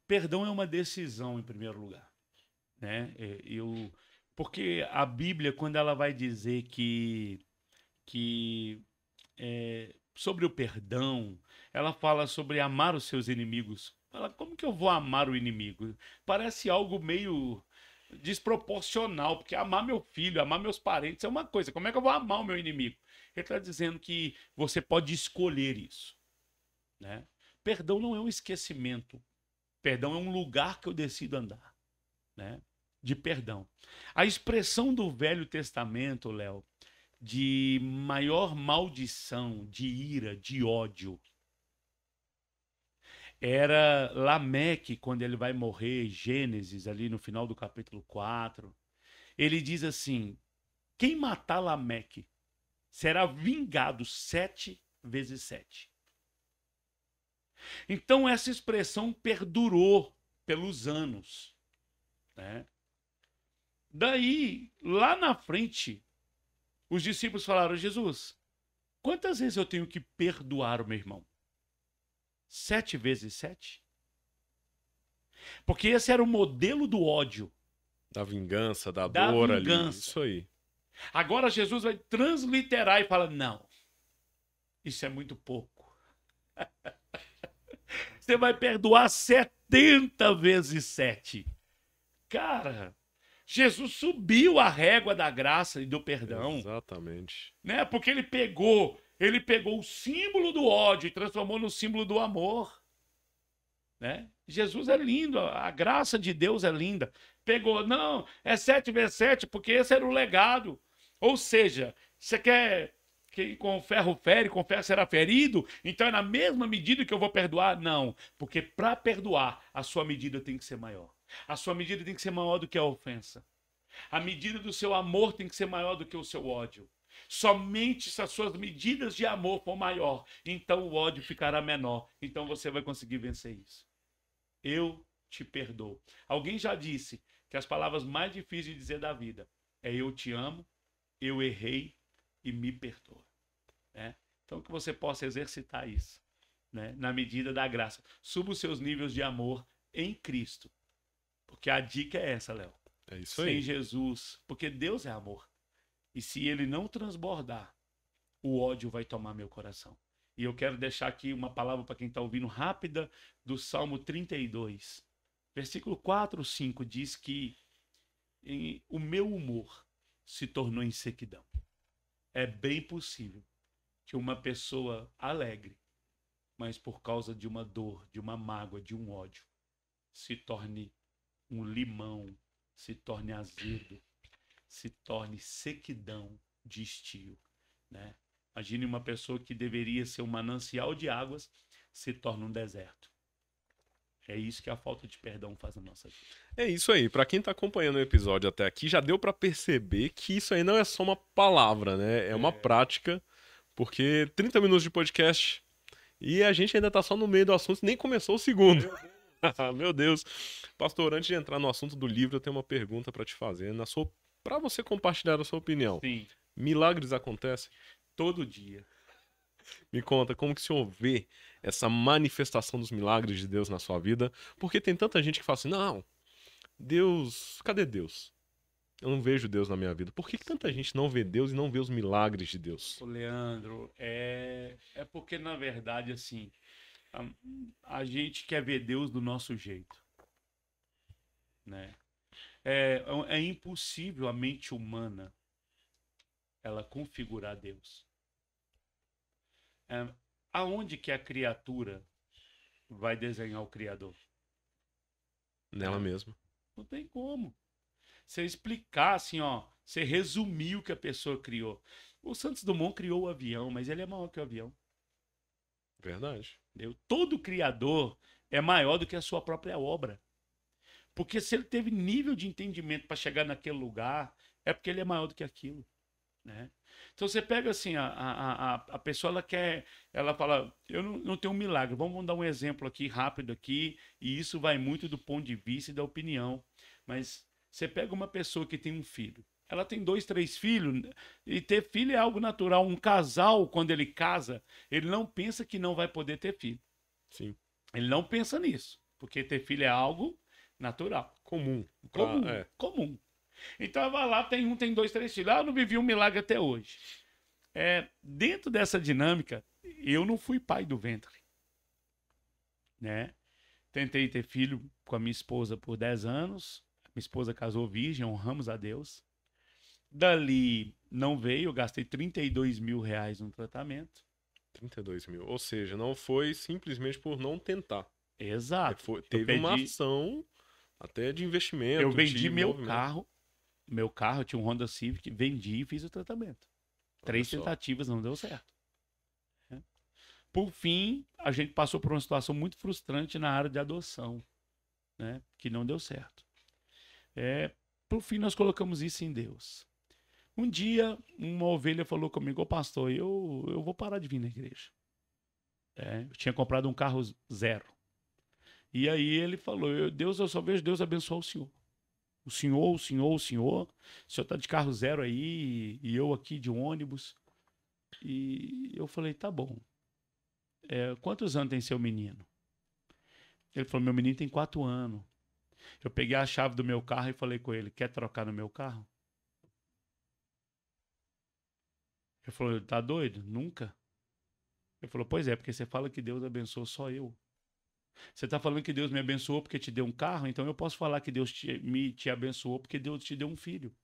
perdão é uma decisão em primeiro lugar, né? Porque a Bíblia, quando ela vai dizer que sobre o perdão, ela fala sobre amar os seus inimigos. Fala, como que eu vou amar o inimigo? Parece algo meio desproporcional, porque amar meu filho, amar meus parentes é uma coisa. Como é que eu vou amar o meu inimigo? Ele está dizendo que você pode escolher isso, né? Perdão não é um esquecimento. Perdão é um lugar que eu decido andar, né? De perdão. A expressão do Velho Testamento, Léo, de maior maldição, de ira, de ódio, era Lameque, quando ele vai morrer, Gênesis, ali no final do capítulo 4. Ele diz assim: quem matar Lameque será vingado 7 vezes 7. Então essa expressão perdurou pelos anos, né? Daí, lá na frente, os discípulos falaram: Jesus, quantas vezes eu tenho que perdoar o meu irmão? 7 vezes 7? Porque esse era o modelo do ódio. Da vingança, da dor vingança. Ali. Isso aí. Agora Jesus vai transliterar e fala: não, isso é muito pouco. Você vai perdoar 70 vezes 7. Cara, Jesus subiu a régua da graça e do perdão. Exatamente. Né? Porque ele pegou o símbolo do ódio e transformou no símbolo do amor. Né? Jesus é lindo, a graça de Deus é linda. Pegou, não, é 7 vezes 7, porque esse era o legado. Ou seja, você quer que com ferro fere, com ferro será ferido, então é na mesma medida que eu vou perdoar? Não, porque para perdoar, a sua medida tem que ser maior. A sua medida tem que ser maior do que a ofensa. A medida do seu amor tem que ser maior do que o seu ódio. Somente se as suas medidas de amor for maior, então o ódio ficará menor. Então você vai conseguir vencer isso. Eu te perdoo. Alguém já disse que as palavras mais difíceis de dizer da vida é eu te amo, eu errei e me perdoa. Né? Então que você possa exercitar isso, né? Na medida da graça. Suba os seus níveis de amor em Cristo. Porque a dica é essa, Léo. É isso aí. Sem Jesus. Porque Deus é amor. E se ele não transbordar, o ódio vai tomar meu coração. E eu quero deixar aqui uma palavra para quem está ouvindo, rápida, do Salmo 32. Versículo 4, 5 diz que o meu humor se tornou em sequidão. É bem possível que uma pessoa alegre, mas por causa de uma dor, de uma mágoa, de um ódio, se torne um limão, se torne azedo, se torne sequidão de estio, né? Imagine uma pessoa que deveria ser um manancial de águas, se torna um deserto. É isso que a falta de perdão faz na nossa vida. É isso aí. Pra quem tá acompanhando o episódio até aqui, já deu pra perceber que isso aí não é só uma palavra, né? É uma prática, porque 30 minutos de podcast e a gente ainda tá só no meio do assunto, nem começou o segundo. Meu Deus. Pastor, antes de entrar no assunto do livro, eu tenho uma pergunta pra te fazer, pra você compartilhar a sua opinião. Sim. Milagres acontecem? Todo dia. Me conta, como que o senhor vê essa manifestação dos milagres de Deus na sua vida? Porque tem tanta gente que fala assim, não, Deus, cadê Deus? Eu não vejo Deus na minha vida. Por que tanta gente não vê Deus e não vê os milagres de Deus? Ô, Leandro, é porque, na verdade, assim, a gente quer ver Deus do nosso jeito, né? É impossível a mente humana ela configurar Deus. Aonde que a criatura vai desenhar o Criador? Nela mesma. Não tem como. Você explicar assim, ó, você resumir o que a pessoa criou. O Santos Dumont criou o avião, mas ele é maior que o avião. Verdade. Entendeu? Todo criador é maior do que a sua própria obra. Porque se ele teve nível de entendimento para chegar naquele lugar, é porque ele é maior do que aquilo, né? Então você pega assim, a pessoa ela fala, eu não tenho um milagre. Vamos dar um exemplo aqui, rápido aqui, e isso vai muito do ponto de vista e da opinião. Mas você pega uma pessoa que tem um filho, ela tem 2, 3 filhos, e ter filho é algo natural. Um casal, quando ele casa, ele não pensa que não vai poder ter filho. Sim. Ele não pensa nisso, porque ter filho é algo natural. Comum. Comum. Então vai lá, tem 1, tem 2, 3 filhos. Eu não vivi um milagre até hoje. Dentro dessa dinâmica, eu não fui pai do ventre, né? Tentei ter filho com a minha esposa por 10 anos. Minha esposa casou virgem, honramos a Deus. Dali não veio, eu gastei R$32 mil no tratamento. 32 mil. Ou seja, não foi simplesmente por não tentar. Exato. Teve uma ação até de investimento. Eu vendi meu carro. Meu carro, eu tinha um Honda Civic, vendi e fiz o tratamento. 3 tentativas, não deu certo. Por fim, a gente passou por uma situação muito frustrante na área de adoção, né? Que não deu certo. Por fim, nós colocamos isso em Deus. Um dia, uma ovelha falou comigo, ô pastor, eu vou parar de vir na igreja. Eu tinha comprado um carro 0. E aí ele falou, Deus, eu só vejo Deus abençoar o senhor. O senhor tá de carro 0 aí, e eu aqui de ônibus. E eu falei, tá bom. Quantos anos tem seu menino? Ele falou, meu menino tem 4 anos. Eu peguei a chave do meu carro e falei com ele, quer trocar no meu carro? Ele falou, tá doido? Nunca. Ele falou, pois é, porque você fala que Deus abençoou só eu. Você está falando que Deus me abençoou porque te deu um carro, então eu posso falar que Deus te abençoou porque Deus te deu um filho.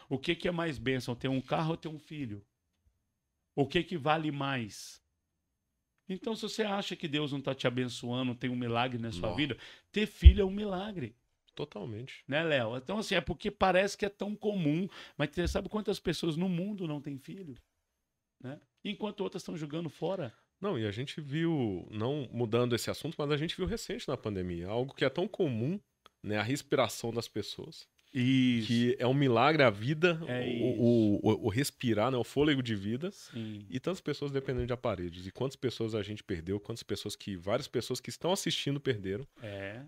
O que é mais bênção, ter um carro ou ter um filho? O que vale mais? Então, se você acha que Deus não está te abençoando, tem um milagre na sua vida, ter filho é um milagre. Totalmente. Né, Léo? Então, assim, é porque parece que é tão comum, mas você sabe quantas pessoas no mundo não têm filho? Né? Enquanto outras estão jogando fora. Não, e a gente viu, não mudando esse assunto, mas a gente viu recente na pandemia, algo que é tão comum, né, a respiração das pessoas. Isso. Que é um milagre a vida, o respirar, né, o fôlego de vida. Sim. E tantas pessoas dependendo de aparelhos. E quantas pessoas a gente perdeu, várias pessoas que estão assistindo perderam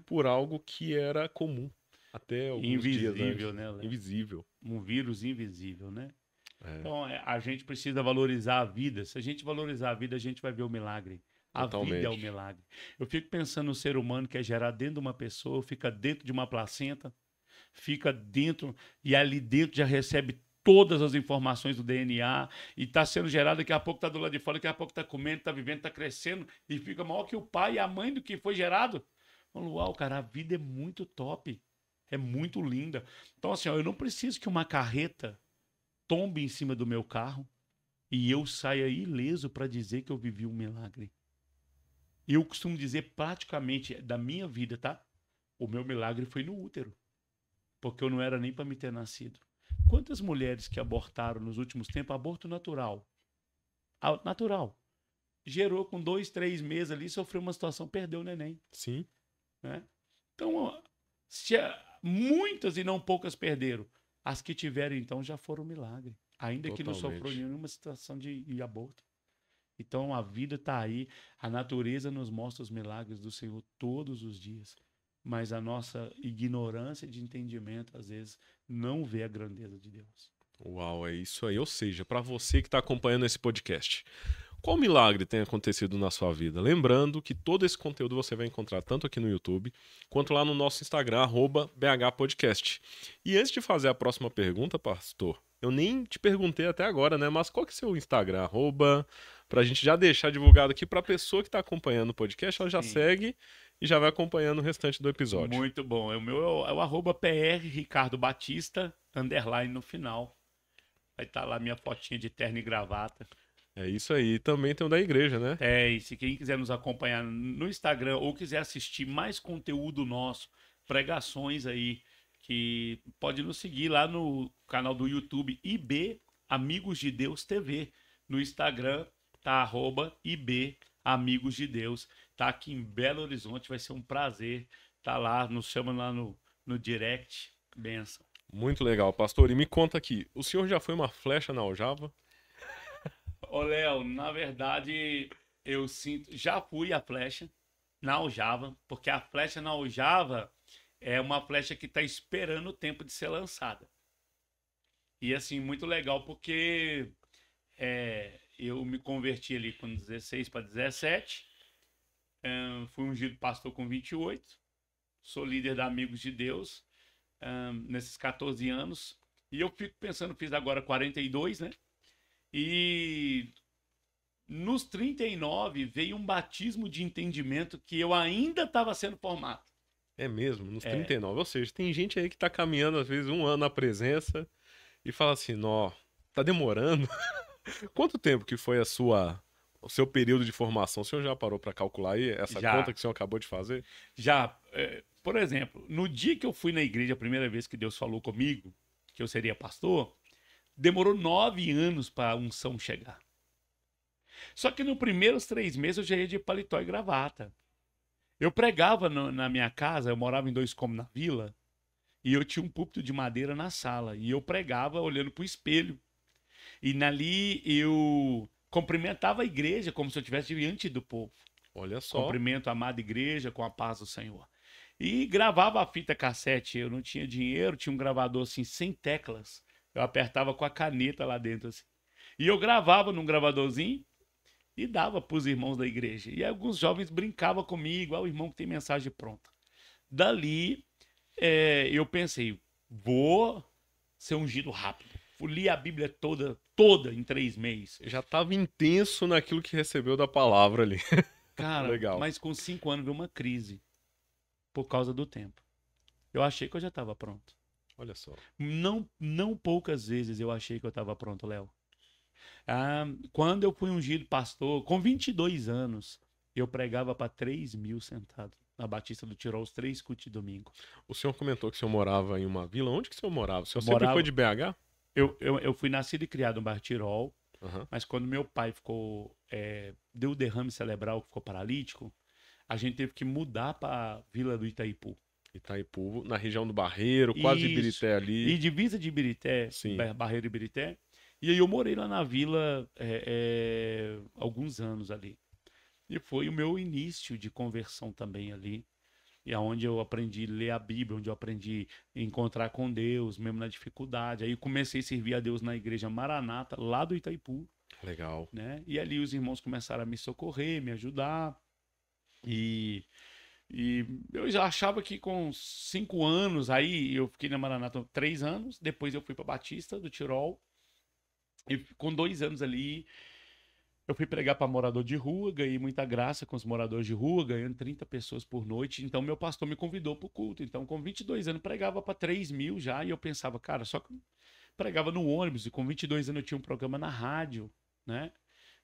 por algo que era comum. Até alguns invisível, dias antes. né, Léo? Invisível. Um vírus invisível, né? É, Então, a gente precisa valorizar a vida. Se a gente valorizar a vida, a gente vai ver o milagre. A vida é o totalmente. milagre. Eu fico pensando no ser humano que é gerado dentro de uma pessoa, fica dentro de uma placenta, fica dentro, e ali dentro já recebe todas as informações do DNA, e está sendo gerado, daqui a pouco está do lado de fora, daqui a pouco está comendo, está vivendo, está crescendo, e fica maior que o pai e a mãe do que foi gerado. Falo, uau, cara, a vida é muito top. É muito linda. Então, assim, ó, eu não preciso que uma carreta tombe em cima do meu carro e eu saia ileso para dizer que eu vivi um milagre. Eu costumo dizer praticamente da minha vida, tá? O meu milagre foi no útero, porque eu não era nem para me ter nascido. Quantas mulheres que abortaram nos últimos tempos, aborto natural, natural, gerou com 2, 3 meses ali, sofreu uma situação, perdeu o neném, Sim, né? Então, ó, muitas e não poucas perderam. As que tiveram, então, já foram um milagre. Ainda que não sofreu totalmente. nenhuma situação de aborto. Então, a vida está aí. A natureza nos mostra os milagres do Senhor todos os dias. Mas a nossa ignorância de entendimento, às vezes, não vê a grandeza de Deus. Uau, é isso aí. Ou seja, para você que está acompanhando esse podcast, qual milagre tem acontecido na sua vida? Lembrando que todo esse conteúdo você vai encontrar tanto aqui no YouTube, quanto lá no nosso Instagram, @BHPodcast. E antes de fazer a próxima pergunta, pastor, eu nem te perguntei até agora, né? Mas qual que é o seu Instagram? Pra gente já deixar divulgado aqui pra pessoa que tá acompanhando o podcast, ela já Sim. segue e já vai acompanhando o restante do episódio. Muito bom. O meu é o @PR Ricardo Batista, _ no final. Vai estar lá minha fotinha de terno e gravata. É isso aí. E também tem o da igreja, né? E se quem quiser nos acompanhar no Instagram ou quiser assistir mais conteúdo nosso, pregações aí, que pode nos seguir lá no canal do YouTube IB Amigos de Deus TV. No Instagram tá @IB Amigos de Deus. Tá aqui em Belo Horizonte, vai ser um prazer tá lá, nos chama lá no direct. Benção. Muito legal, pastor. E me conta aqui, o senhor já foi uma flecha na aljava? Ô, Léo, na verdade, eu sinto. Já fui a flecha na aljava, porque a flecha na aljava é uma flecha que está esperando o tempo de ser lançada. E assim, muito legal, porque eu me converti ali com 16 para 17, fui ungido pastor com 28, sou líder da Amigos de Deus nesses 14 anos. E eu fico pensando, fiz agora 42, né? E nos 39 veio um batismo de entendimento que eu ainda estava sendo formado. É mesmo, nos É, 39. Ou seja, tem gente aí que tá caminhando, às vezes, um ano na presença e fala assim, nó, tá demorando. Quanto tempo que foi o seu período de formação? O senhor já parou pra calcular aí essa conta já, que o senhor acabou de fazer? já, por exemplo, no dia que eu fui na igreja, a primeira vez que Deus falou comigo, que eu seria pastor, demorou 9 anos para a unção chegar. Só que nos primeiros 3 meses eu já ia de paletó e gravata. Eu pregava na minha casa, eu morava em 2 cômodos na vila, e eu tinha um púlpito de madeira na sala, e eu pregava olhando para o espelho. E nali eu cumprimentava a igreja como se eu estivesse diante do povo. Olha só. Cumprimento a amada igreja com a paz do Senhor. E gravava a fita cassete. Eu não tinha dinheiro, tinha um gravador assim, sem teclas. Eu apertava com a caneta lá dentro assim. E eu gravava num gravadorzinho e dava para os irmãos da igreja. E alguns jovens brincavam comigo, o irmão que tem mensagem pronta. Dali, eu pensei, vou ser ungido rápido. Li a Bíblia toda em 3 meses. Já tava intenso naquilo que recebeu da palavra ali. Cara, Legal. mas com 5 anos veio uma crise por causa do tempo. Eu achei que eu já estava pronto. Olha só. Não poucas vezes eu achei que eu estava pronto, Léo. Quando eu fui ungido pastor, com 22 anos, eu pregava para 3.000 sentado na Batista do Tirol, os 3 cultos de domingo. O senhor comentou que o senhor morava em uma vila. Onde que o senhor morava? O senhor Eu sempre morava, foi de BH? eu fui nascido e criado no bairro Tirol, Aham. mas quando meu pai deu derrame cerebral, ficou paralítico, a gente teve que mudar para a Vila do Itaipu. Itaipu, na região do Barreiro, quase Isso. Ibirité E ali. divisa de Ibirité, Sim. Barreiro Ibirité. E aí eu morei lá na vila alguns anos ali. E foi o meu início de conversão também ali. E aonde eu aprendi a ler a Bíblia, onde eu aprendi a encontrar com Deus, mesmo na dificuldade. Aí eu comecei a servir a Deus na igreja Maranata, lá do Itaipu, Legal. né? E ali os irmãos começaram a me socorrer, me ajudar. E, e eu já achava que com 5 anos, aí eu fiquei na Maranata 3 anos, depois eu fui para Batista do Tirol. E com 2 anos ali, eu fui pregar para morador de rua, ganhei muita graça com os moradores de rua, ganhando 30 pessoas por noite. Então, meu pastor me convidou para o culto. Então, com 22 anos, pregava para 3.000 já. E eu pensava, cara, só que eu pregava no ônibus. E com 22 anos, eu tinha um programa na rádio, né?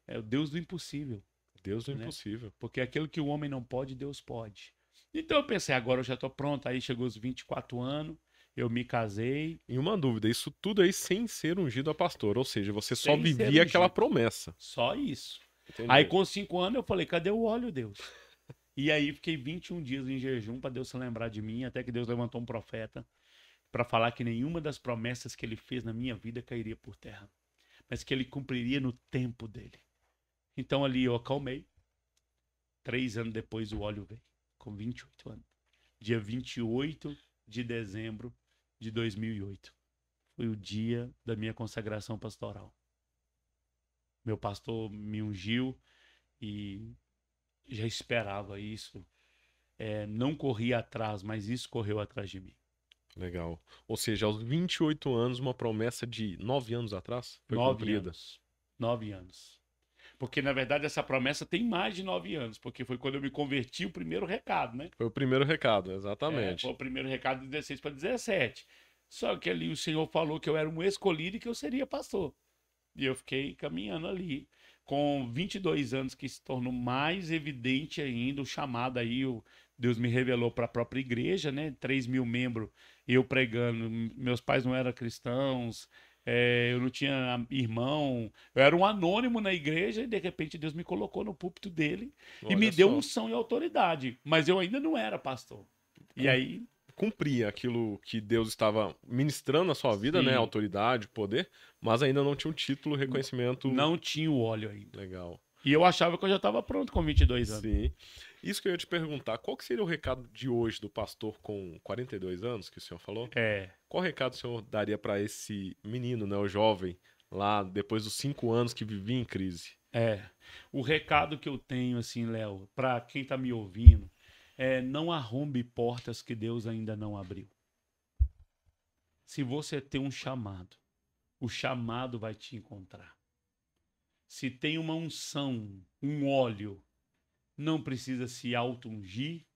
É o Deus do impossível, Deus do né? impossível. Porque aquilo que o homem não pode, Deus pode. Então, eu pensei, agora eu já estou pronto. Aí chegou os 24 anos, eu me casei. E uma dúvida, isso tudo aí sem ser ungido a pastor, ou seja, você só Sem ser vivia aquela ungido. promessa. Só isso. Entendi. Aí com 5 anos eu falei, cadê o óleo, Deus? E aí fiquei 21 dias em jejum para Deus se lembrar de mim, até que Deus levantou um profeta para falar que nenhuma das promessas que ele fez na minha vida cairia por terra, mas que ele cumpriria no tempo dele. Então ali eu acalmei. 3 anos depois o óleo veio, com 28 anos. Dia 28 de dezembro de 2008. Foi o dia da minha consagração pastoral. Meu pastor me ungiu e já esperava isso. Não corria atrás, mas isso correu atrás de mim. Legal. Ou seja, aos 28 anos, uma promessa de 9 anos atrás foi 9 cumprida. anos. 9 anos. Porque, na verdade, essa promessa tem mais de 9 anos, porque foi quando eu me converti o primeiro recado, né? Foi o primeiro recado, exatamente. Foi o primeiro recado de 16 para 17. Só que ali o Senhor falou que eu era um escolhido e que eu seria pastor. E eu fiquei caminhando ali. Com 22 anos, que se tornou mais evidente ainda o chamado aí, Deus me revelou para a própria igreja, né? 3.000 membros, eu pregando. Meus pais não eram cristãos, eu não tinha irmão, eu era um anônimo na igreja e de repente Deus me colocou no púlpito dele e me Olha deu só. unção e autoridade, mas eu ainda não era pastor. E aí, Cumpria aquilo que Deus estava ministrando na sua vida, né? sim, Autoridade, poder, mas ainda não tinha um título, reconhecimento não tinha o óleo ainda. legal. E eu achava que eu já estava pronto com 22 anos. Sim. Isso que eu ia te perguntar, qual que seria o recado de hoje do pastor com 42 anos, que o senhor falou? Qual recado o senhor daria para esse menino, né, o jovem, lá depois dos 5 anos que vivia em crise? O recado que eu tenho, assim, Léo, para quem tá me ouvindo, não arrombe portas que Deus ainda não abriu. Se você tem um chamado, o chamado vai te encontrar. Se tem uma unção, um óleo, não precisa se auto-ungir,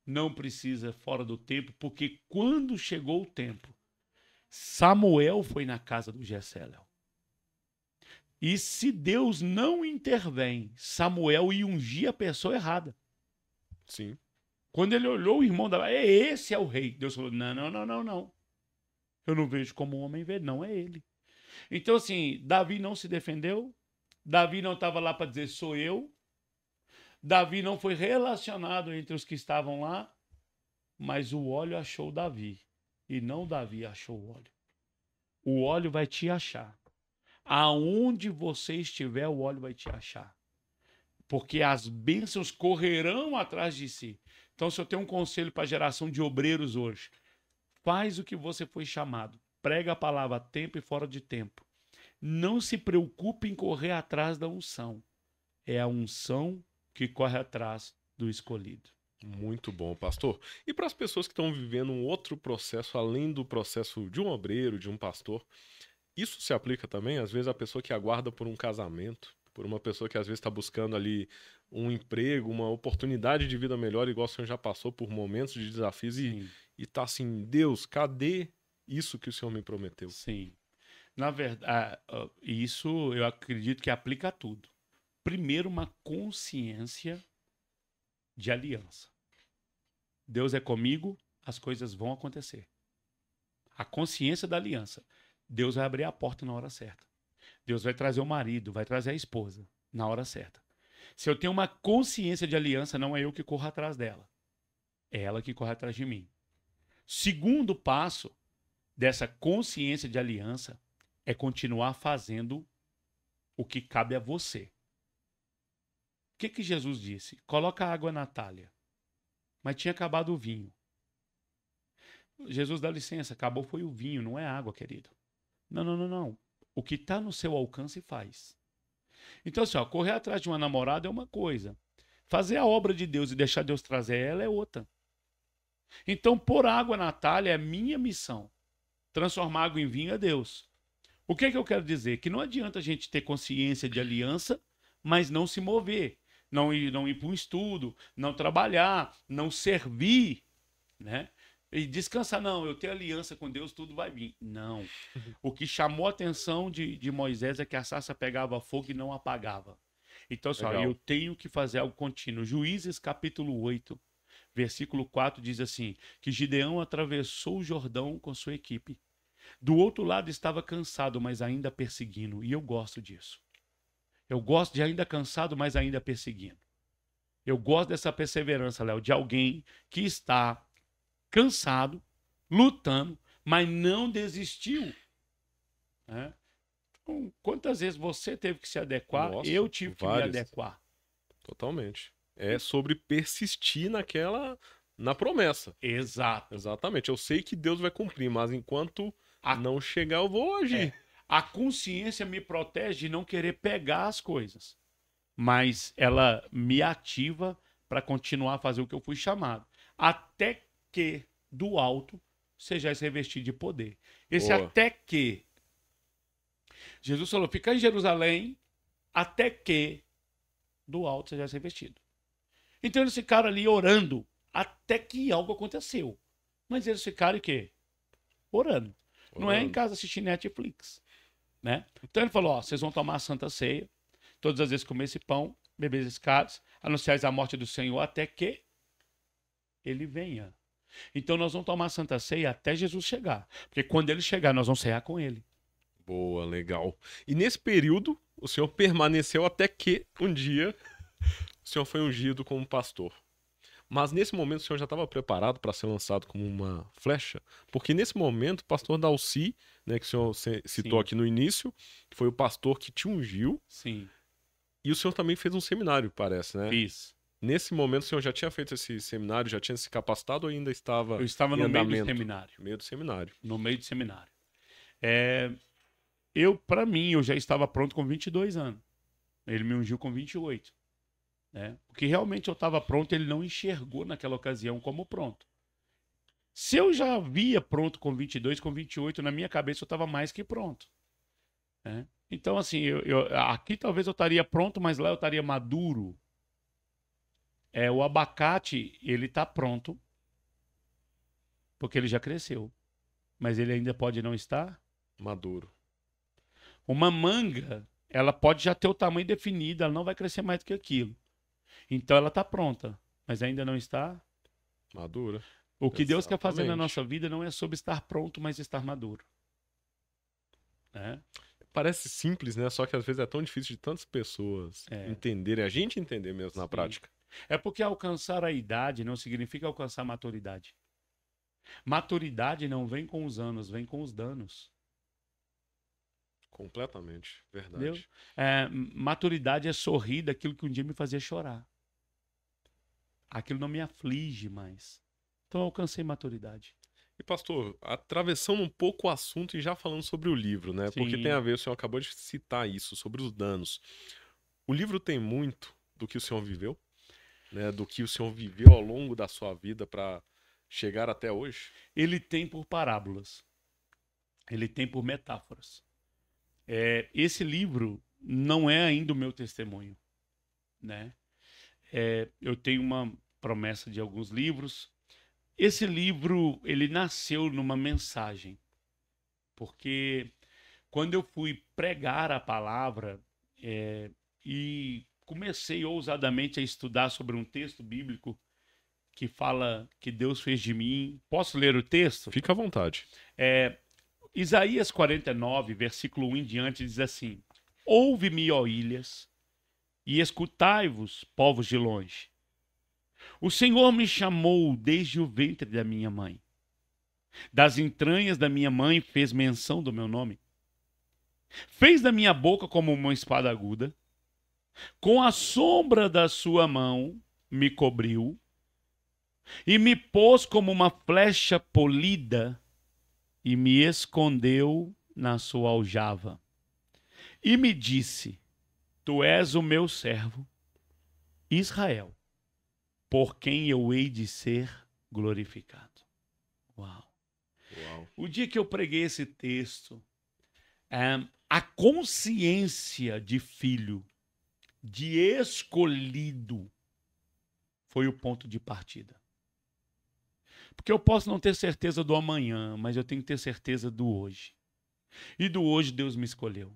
não precisa fora do tempo, porque quando chegou o tempo, Samuel foi na casa do Jessé, Léo. E se Deus não intervém, Samuel ia ungir a pessoa errada. Sim. Quando ele olhou o irmão da... esse é o rei. Deus falou, não. Eu não vejo como o homem vê, não é ele. Então, assim, Davi não se defendeu. Davi não estava lá para dizer, sou eu. Davi não foi relacionado entre os que estavam lá. Mas o óleo achou Davi. E não Davi achou o óleo. O óleo vai te achar. Aonde você estiver, o óleo vai te achar. Porque as bênçãos correrão atrás de si. Então, se eu tenho um conselho para a geração de obreiros hoje, faz o que você foi chamado. Prega a palavra a tempo e fora de tempo. Não se preocupe em correr atrás da unção. É a unção que corre atrás do escolhido. Muito bom, pastor. E para as pessoas que estão vivendo um outro processo, além do processo de um obreiro, de um pastor, isso se aplica também? Às vezes a pessoa que aguarda por um casamento, por uma pessoa que às vezes está buscando ali um emprego, uma oportunidade de vida melhor, igual o senhor já passou por momentos de desafios e tá assim, Deus, cadê isso que o senhor me prometeu? Sim. Na verdade, isso eu acredito que aplica a tudo. Primeiro, uma consciência de aliança. Deus é comigo, as coisas vão acontecer. A consciência da aliança. Deus vai abrir a porta na hora certa. Deus vai trazer o marido, vai trazer a esposa na hora certa. Se eu tenho uma consciência de aliança, não é eu que corro atrás dela. É ela que corre atrás de mim. Segundo passo dessa consciência de aliança é continuar fazendo o que cabe a você. O que Jesus disse? Coloca água na talha. mas tinha acabado o vinho. Jesus dá licença, acabou foi o vinho, não é água, querido. Não, não, não, não. O que está no seu alcance faz. Então, assim, ó, correr atrás de uma namorada é uma coisa. Fazer a obra de Deus e deixar Deus trazer ela é outra. Então, pôr água na talha é minha missão. Transformar água em vinho é Deus. O que é que eu quero dizer? Que não adianta a gente ter consciência de aliança, mas não se mover. Não ir para um estudo, não trabalhar, não servir, né? E descansar, não, eu tenho aliança com Deus, tudo vai vir. Não. O que chamou a atenção de Moisés é que a sarça pegava fogo e não apagava. Então, só, eu tenho que fazer algo contínuo. Juízes capítulo 8, versículo 4 diz assim, que Gideão atravessou o Jordão com sua equipe. Do outro lado estava cansado, mas ainda perseguindo. E eu gosto disso. Eu gosto de ainda cansado, mas ainda perseguindo. Eu gosto dessa perseverança, Léo, de alguém que está cansado, lutando, mas não desistiu. Né? Então, quantas vezes você teve que se adequar? Nossa, eu tive que me adequar. Totalmente. É sobre persistir na promessa. Exato. Exatamente. Eu sei que Deus vai cumprir, mas enquanto não chegar, eu vou agir. A consciência me protege de não querer pegar as coisas, mas ela me ativa para continuar a fazer o que eu fui chamado. Até que do alto sejais revestido de poder. Esse até que. Jesus falou, fica em Jerusalém até que do alto sejais revestido. Então eles ficaram ali orando até que algo aconteceu. Mas eles ficaram o quê? Orando. Não é em casa assistindo Netflix. Né? Então ele falou, ó, vocês vão tomar a Santa Ceia, todas as vezes comer esse pão, beber esses cálices, anunciais a morte do Senhor até que ele venha. Então nós vamos tomar a Santa Ceia até Jesus chegar. Porque quando ele chegar, nós vamos cear com ele. Boa, legal. E nesse período, o senhor permaneceu até que um dia o senhor foi ungido como pastor. Mas nesse momento o senhor já estava preparado para ser lançado como uma flecha? Porque nesse momento o pastor Dalci, né, que o senhor citou aqui no início, foi o pastor que te ungiu. Sim. E o senhor também fez um seminário, parece, né? Fiz. Nesse momento o senhor já tinha feito esse seminário, já tinha se capacitado ou ainda estava Eu estava no meio do seminário. No meio do seminário. No meio do seminário. Para mim, eu já estava pronto com 22 anos. Ele me ungiu com 28. Né? Porque realmente eu estava pronto, ele não enxergou naquela ocasião como pronto. Se eu já via pronto com 22, com 28, na minha cabeça eu estava mais que pronto. Né? Então, assim, aqui talvez eu estaria pronto, mas lá eu estaria maduro. O abacate, ele está pronto, porque ele já cresceu. Mas ele ainda pode não estar maduro. Uma manga, ela pode já ter o tamanho definido, ela não vai crescer mais do que aquilo. Então ela está pronta, mas ainda não está madura. O que Deus quer fazer na nossa vida não é sobre estar pronto, mas estar maduro. Parece simples, né? Só que às vezes é tão difícil de tantas pessoas entenderem, a gente entender mesmo na prática. É porque alcançar a idade não significa alcançar a maturidade. Maturidade não vem com os anos, vem com os danos. Completamente, verdade. Maturidade é sorrir daquilo que um dia me fazia chorar. Aquilo não me aflige mais. Então eu alcancei maturidade. E pastor, atravessando um pouco o assunto e já falando sobre o livro, né? Sim. Porque tem a ver, o senhor acabou de citar isso, sobre os danos. O livro tem muito do que o senhor viveu, né? Do que o senhor viveu ao longo da sua vida para chegar até hoje? Ele tem por parábolas. Ele tem por metáforas. Esse livro não é ainda o meu testemunho, né? Eu tenho uma promessa de alguns livros. Esse livro, ele nasceu numa mensagem, porque quando eu fui pregar a palavra e comecei ousadamente a estudar sobre um texto bíblico que fala que Deus fez de mim. Posso ler o texto? Fica à vontade. Isaías 49, versículo 1 em diante, diz assim: Ouve-me, ó ilhas, e escutai-vos, povos de longe. O Senhor me chamou desde o ventre da minha mãe. Das entranhas da minha mãe fez menção do meu nome. Fez da minha boca como uma espada aguda. Com a sombra da sua mão me cobriu. E me pôs como uma flecha polida e me escondeu na sua aljava. E me disse: Tu és o meu servo, Israel, por quem eu hei de ser glorificado. Uau! Uau. O dia que eu preguei esse texto, a consciência de filho, de escolhido, foi o ponto de partida. Porque eu posso não ter certeza do amanhã, mas eu tenho que ter certeza do hoje. E do hoje Deus me escolheu.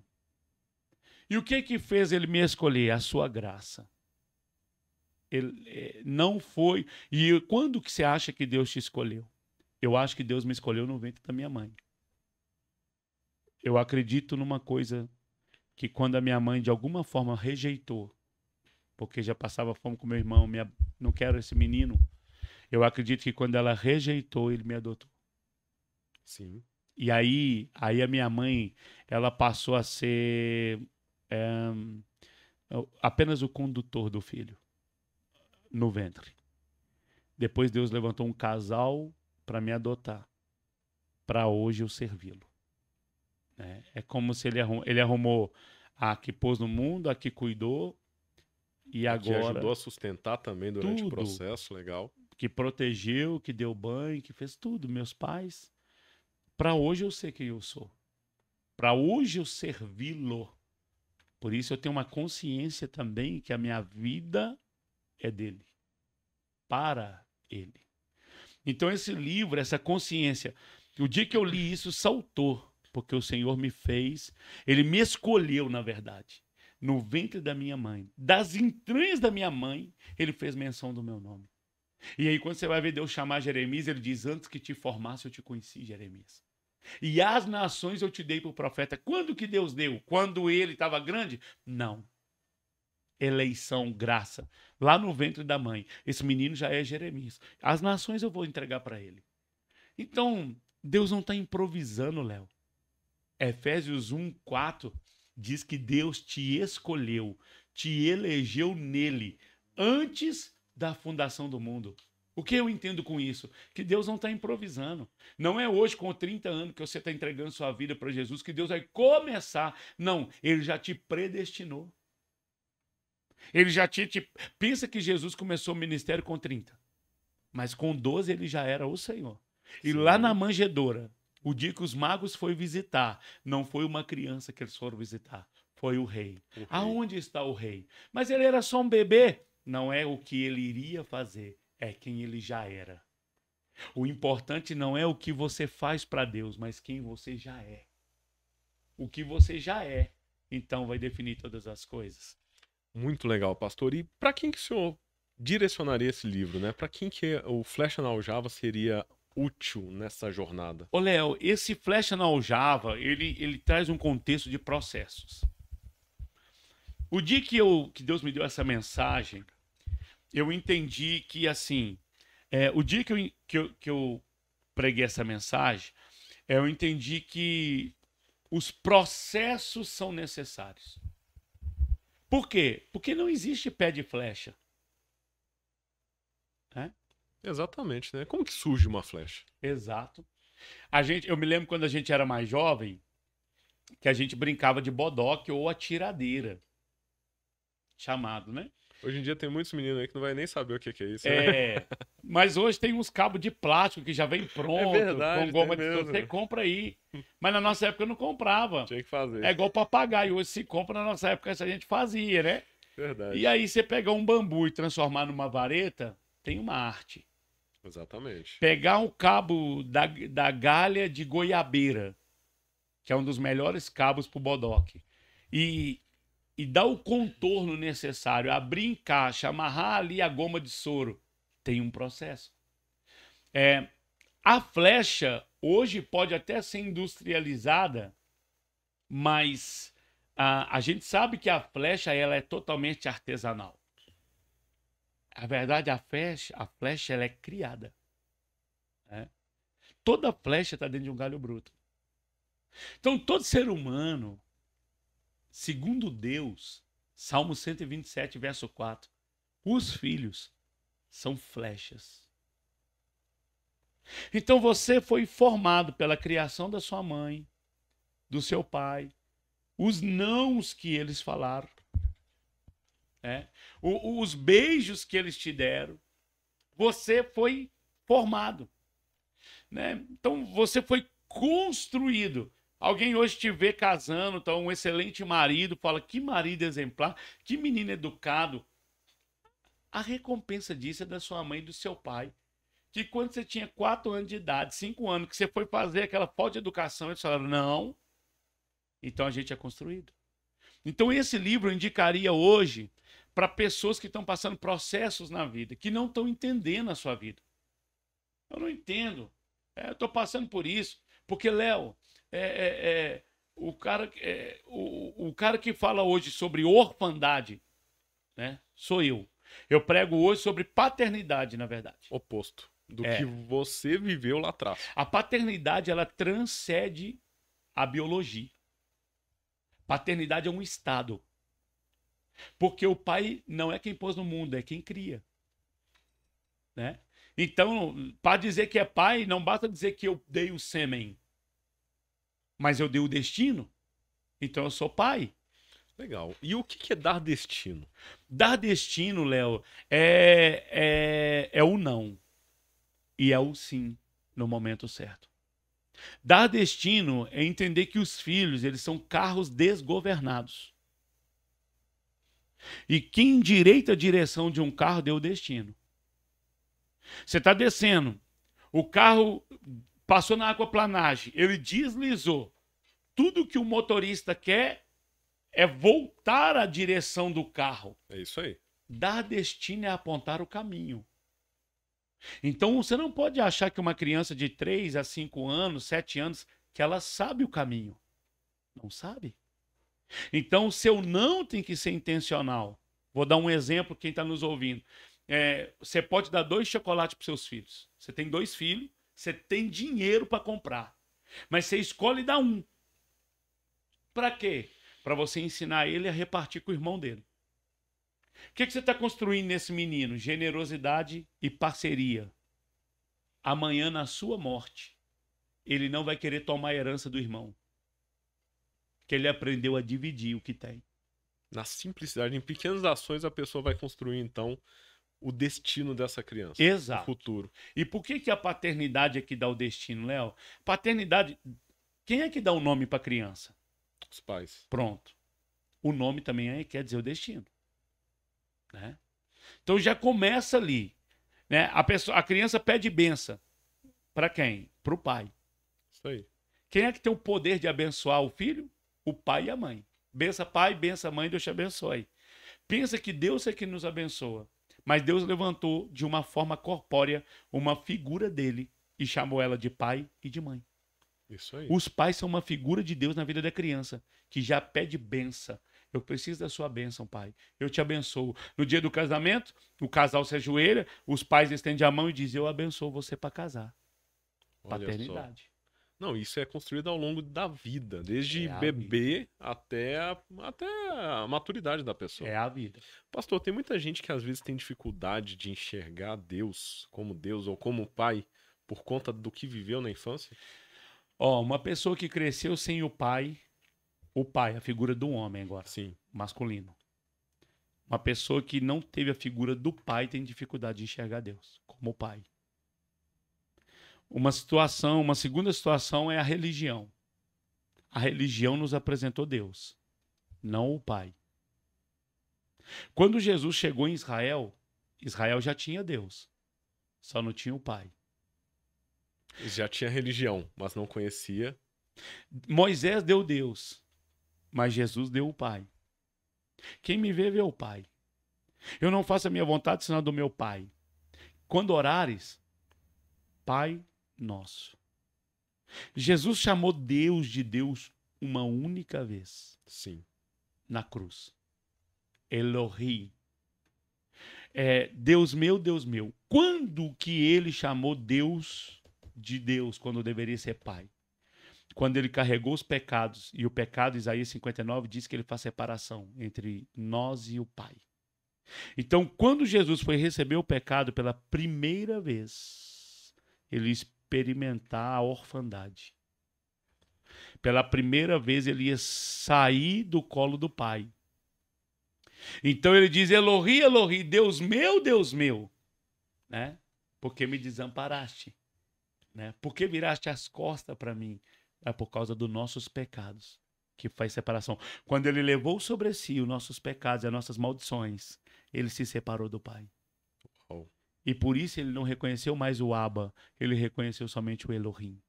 E o que fez ele me escolher? A sua graça. Ele não foi... E quando que você acha que Deus te escolheu? Eu acho que Deus me escolheu no ventre da minha mãe. Eu acredito numa coisa que quando a minha mãe de alguma forma rejeitou, porque já passava fome com meu irmão, não quero esse menino, eu acredito que quando ela rejeitou, ele me adotou. Sim. E aí a minha mãe, ela passou a ser apenas o condutor do filho no ventre. Depois Deus levantou um casal para me adotar, para hoje eu servi-lo. É como se ele arrumou a que pôs no mundo, a que cuidou, e Que agora ajudou a sustentar também durante o tudo, processo, legal. que protegeu, que deu banho, que fez tudo, meus pais. Para hoje eu sei quem eu sou. Para hoje eu servi-lo. Por isso eu tenho uma consciência também que a minha vida é dele. Para ele. Então esse livro, essa consciência, o dia que eu li isso saltou, porque o Senhor me fez, ele me escolheu na verdade, no ventre da minha mãe, das entranhas da minha mãe, ele fez menção do meu nome. E aí quando você vai ver Deus chamar Jeremias, ele diz: antes que te formasse eu te conheci, Jeremias. E as nações eu te dei para o profeta. Quando que Deus deu? Quando ele estava grande? Não. Eleição, graça. Lá no ventre da mãe. Esse menino já é Jeremias. As nações eu vou entregar para ele. Então, Deus não está improvisando, Léo. Efésios 1:4 diz que Deus te escolheu, te elegeu nele, antes da fundação do mundo. O que eu entendo com isso? Que Deus não está improvisando. Não é hoje, com 30 anos, que você está entregando sua vida para Jesus, que Deus vai começar. Não, ele já te predestinou. Ele já te... Pensa que Jesus começou o ministério com 30. Mas com 12 ele já era o Senhor. E Sim. lá na manjedoura, o dia que os magos foram visitar, não foi uma criança que eles foram visitar, foi o rei. Aonde está o rei? Mas ele era só um bebê. Não é o que ele iria fazer, é quem ele já era. O importante não é o que você faz para Deus, mas quem você já é. O que você já é, então vai definir todas as coisas. Muito legal, pastor. E para quem que o senhor direcionaria esse livro, né? Para quem que o Flecha na Aljava seria útil nessa jornada? Ô, Léo, esse Flecha na Aljava, ele traz um contexto de processos. O dia que Deus me deu essa mensagem, eu entendi que, assim, o dia que eu preguei essa mensagem, eu entendi que os processos são necessários. Por quê? Porque não existe pé de flecha. Exatamente, né? Como que surge uma flecha? Exato. Eu me lembro quando a gente era mais jovem, que a gente brincava de bodoque ou atiradeira. Chamado, né? Hoje em dia tem muitos meninos aí que não vai nem saber o que é isso, né? Mas hoje tem uns cabos de plástico que já vem pronto, verdade, com goma de tem solda. mesmo. Você compra aí. Mas na nossa época eu não comprava. Tinha que fazer. É igual papagaio. Hoje se compra, na nossa época essa a gente fazia, né? Verdade. E aí você pegar um bambu e transformar numa vareta, tem uma arte. Exatamente. Pegar um cabo da galha de goiabeira, que é um dos melhores cabos pro bodoque, e dar o contorno necessário, abrir em caixa, amarrar ali a goma de soro, tem um processo. A flecha hoje pode até ser industrializada, mas a gente sabe que a flecha ela é totalmente artesanal. A verdade, a flecha ela é criada. Toda flecha está dentro de um galho bruto. Então, todo ser humano, segundo Deus, Salmo 127, verso 4, os filhos são flechas. Então você foi formado pela criação da sua mãe, do seu pai, os nãos que eles falaram, né? Os beijos que eles te deram. Você foi formado, né? Então você foi construído. Alguém hoje te vê casando, tá um excelente marido, fala que marido exemplar, que menino educado. A recompensa disso é da sua mãe e do seu pai. Que quando você tinha 4 anos de idade, 5 anos, que você foi fazer aquela falta de educação, eles falaram, não, então a gente é construído. Então esse livro eu indicaria hoje para pessoas que estão passando processos na vida, que não estão entendendo a sua vida. Eu não entendo. Eu estou passando por isso. Porque, Léo, o cara que fala hoje sobre orfandade, né, sou eu. Eu prego hoje sobre paternidade, na verdade. Oposto do que você viveu lá atrás. A paternidade, ela transcende a biologia. Paternidade é um estado. Porque o pai não é quem pôs no mundo, é quem cria. Né? Então, para dizer que é pai, não basta dizer que eu dei o sêmen, mas eu dei o destino. Então eu sou pai. Legal. E o que é dar destino? Dar destino, Léo, é o não e é o sim no momento certo. Dar destino é entender que os filhos, eles são carros desgovernados. E quem endireita a direção de um carro deu o destino. Você está descendo, o carro passou na aquaplanagem, ele deslizou. Tudo que o motorista quer é voltar a direção do carro. É isso aí. Dar destino é apontar o caminho. Então você não pode achar que uma criança de 3 a 5 anos, 7 anos, que ela sabe o caminho. Não sabe. Então o seu não tem que ser intencional. Vou dar um exemplo, quem está nos ouvindo. Você pode dar 2 chocolates para seus filhos. Você tem 2 filhos, você tem dinheiro para comprar. Mas você escolhe dar um. Para quê? Para você ensinar ele a repartir com o irmão dele. O que você está construindo nesse menino? Generosidade e parceria. Amanhã, na sua morte, ele não vai querer tomar a herança do irmão. Porque ele aprendeu a dividir o que tem. Na simplicidade, em pequenas ações, a pessoa vai construir, então, o destino dessa criança. Exato. O futuro. E por que a paternidade é que dá o destino, Léo? Paternidade, quem é que dá o nome para a criança? Os pais. Pronto. O nome também quer dizer o destino. Né? Então já começa ali. Né? A criança pede benção. Para quem? Para o pai. Isso aí. Quem é que tem o poder de abençoar o filho? O pai e a mãe. Bença pai, bença mãe, Deus te abençoe. Pensa que Deus é que nos abençoa. Mas Deus levantou de uma forma corpórea uma figura dele e chamou ela de pai e de mãe. Isso aí. Os pais são uma figura de Deus na vida da criança, que já pede benção. Eu preciso da sua bênção, pai. Eu te abençoo. No dia do casamento, o casal se ajoelha, os pais estendem a mão e dizem, eu abençoo você para casar. Olha Paternidade. Só. Não, isso é construído ao longo da vida, desde bebê até a maturidade da pessoa. É a vida. Pastor, tem muita gente que às vezes tem dificuldade de enxergar Deus ou como pai por conta do que viveu na infância? Uma pessoa que cresceu sem o pai, a figura do homem agora, sim, masculino. Uma pessoa que não teve a figura do pai tem dificuldade de enxergar Deus como pai. Uma segunda situação é a religião. A religião nos apresentou Deus, não o pai. Quando Jesus chegou em Israel, Israel já tinha Deus, só não tinha o pai. Já tinha religião, mas não conhecia. Moisés deu Deus, mas Jesus deu o pai. Quem me vê, vê o pai. Eu não faço a minha vontade, senão a do meu pai. Quando orares, Pai nosso. Jesus chamou Deus de Deus uma única vez. Sim. Na cruz. Elohim. Deus meu, Deus meu. Quando que ele chamou Deus de Deus, quando deveria ser pai? Quando ele carregou os pecados, e o pecado, Isaías 59, diz que ele faz separação entre nós e o pai. Então, quando Jesus foi receber o pecado pela primeira vez, ele experimentar a orfandade. Pela primeira vez ele ia sair do colo do pai. Então ele diz: Elohi, Elohi, Deus meu, né? Por que me desamparaste? Né? Por que viraste as costas para mim? É por causa dos nossos pecados que faz separação. Quando ele levou sobre si os nossos pecados e as nossas maldições, ele se separou do pai. Oh. E por isso ele não reconheceu mais o Abba, ele reconheceu somente o Elohim.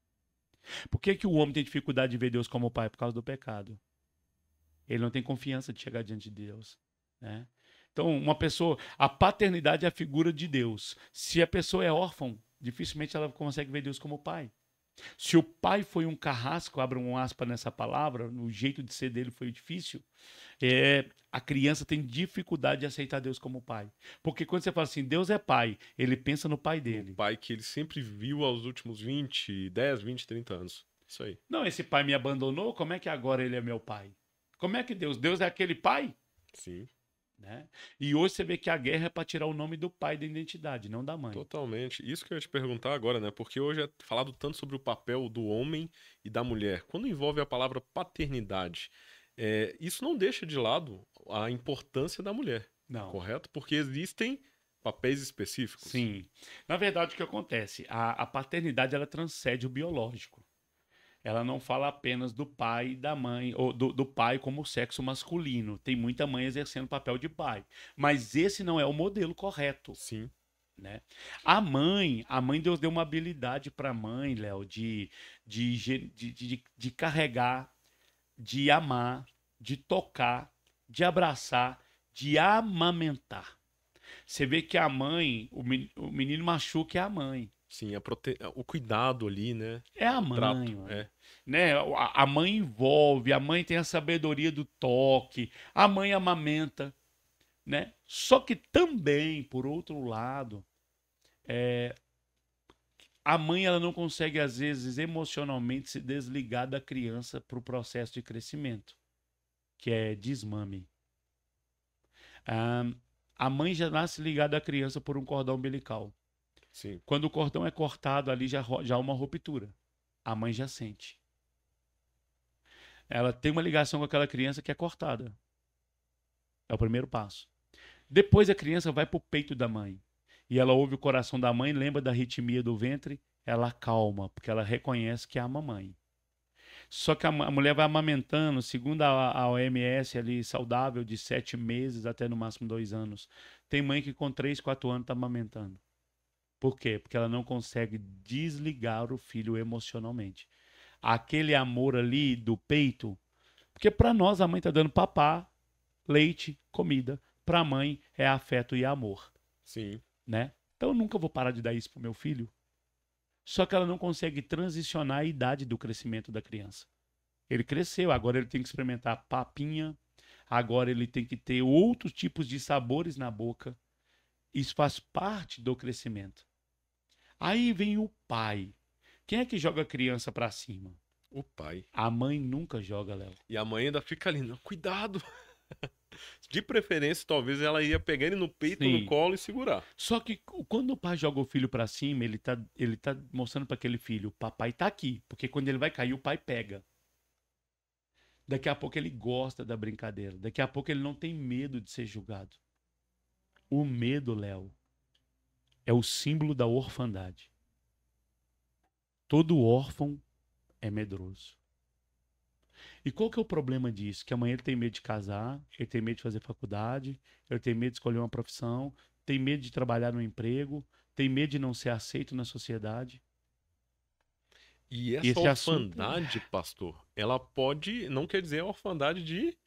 Por que o homem tem dificuldade de ver Deus como pai? Por causa do pecado. Ele não tem confiança de chegar diante de Deus, né? Então, uma pessoa, a paternidade é a figura de Deus. Se a pessoa é órfã, dificilmente ela consegue ver Deus como pai. Se o pai foi um carrasco, abra um aspa nessa palavra, o jeito de ser dele foi difícil, a criança tem dificuldade de aceitar Deus como pai. Porque quando você fala assim, Deus é pai, ele pensa no pai dele. O pai que ele sempre viu aos últimos 10, 20, 30 anos. Isso aí. Não, esse pai me abandonou, como é que agora ele é meu pai? Como é que Deus é aquele pai? Sim. Né? E hoje você vê que a guerra é para tirar o nome do pai da identidade, não da mãe. Totalmente. Isso que eu ia te perguntar agora, né? Porque hoje é falado tanto sobre o papel do homem e da mulher. Quando envolve a palavra paternidade, isso não deixa de lado a importância da mulher. Não. Correto? Porque existem papéis específicos. Sim. Na verdade, o que acontece? A paternidade ela transcende o biológico. Ela não fala apenas do pai e da mãe, ou do pai como sexo masculino. Tem muita mãe exercendo o papel de pai. Mas esse não é o modelo correto. Sim. Né? A mãe, Deus deu uma habilidade para a mãe, Léo, de carregar, de amar, de tocar, de abraçar, de amamentar. Você vê que a mãe, o menino machuca é a mãe. Sim, o cuidado ali, né? É a mãe, trato, né? A mãe envolve, a mãe tem a sabedoria do toque, a mãe amamenta, né? Só que também, por outro lado, a mãe ela não consegue, às vezes, emocionalmente se desligar da criança para o processo de crescimento, que é desmame. A mãe já nasce ligada à criança por um cordão umbilical. Sim. Quando o cordão é cortado, ali já há uma ruptura. A mãe já sente. Ela tem uma ligação com aquela criança que é cortada. É o primeiro passo. Depois a criança vai para o peito da mãe. E ela ouve o coração da mãe, lembra da arritmia do ventre, ela acalma, porque ela reconhece que é a mamãe. Só que a mulher vai amamentando, segundo a OMS ali, saudável, de 7 meses até no máximo 2 anos. Tem mãe que com 3, 4 anos está amamentando. Por quê? Porque ela não consegue desligar o filho emocionalmente. Aquele amor ali do peito, porque para nós a mãe está dando papá, leite, comida. Para a mãe é afeto e amor. Sim. Né? Então eu nunca vou parar de dar isso pro meu filho. Só que ela não consegue transicionar a idade do crescimento da criança. Ele cresceu, agora ele tem que experimentar papinha, agora ele tem que ter outros tipos de sabores na boca. Isso faz parte do crescimento. Aí vem o pai. Quem é que joga a criança para cima? O pai. A mãe nunca joga, Léo. E a mãe ainda fica ali, não, cuidado. De preferência, talvez ela ia pegar ele no peito, Sim. no colo e segurar. Só que quando o pai joga o filho para cima, ele tá mostrando para aquele filho, o papai tá aqui. Porque quando ele vai cair, o pai pega. Daqui a pouco ele gosta da brincadeira. Daqui a pouco ele não tem medo de ser julgado. O medo, Léo, é o símbolo da orfandade. Todo órfão é medroso. E qual que é o problema disso? Que amanhã ele tem medo de casar, ele tem medo de fazer faculdade, ele tem medo de escolher uma profissão, tem medo de trabalhar no emprego, tem medo de não ser aceito na sociedade. E essa orfandade, pastor, ela pode, não quer dizer a orfandade de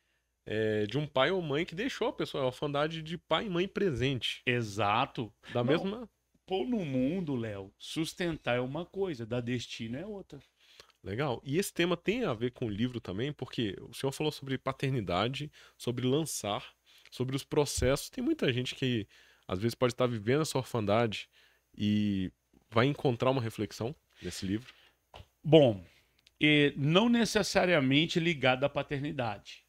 um pai ou mãe que deixou a pessoa, é a orfandade de pai e mãe presente. Exato. Da mesma... Pôr no mundo, Léo, sustentar é uma coisa, dar destino é outra. Legal. E esse tema tem a ver com o livro também, porque o senhor falou sobre paternidade, sobre lançar, sobre os processos. Tem muita gente que às vezes pode estar vivendo essa orfandade e vai encontrar uma reflexão nesse livro. Bom, não necessariamente ligado à paternidade.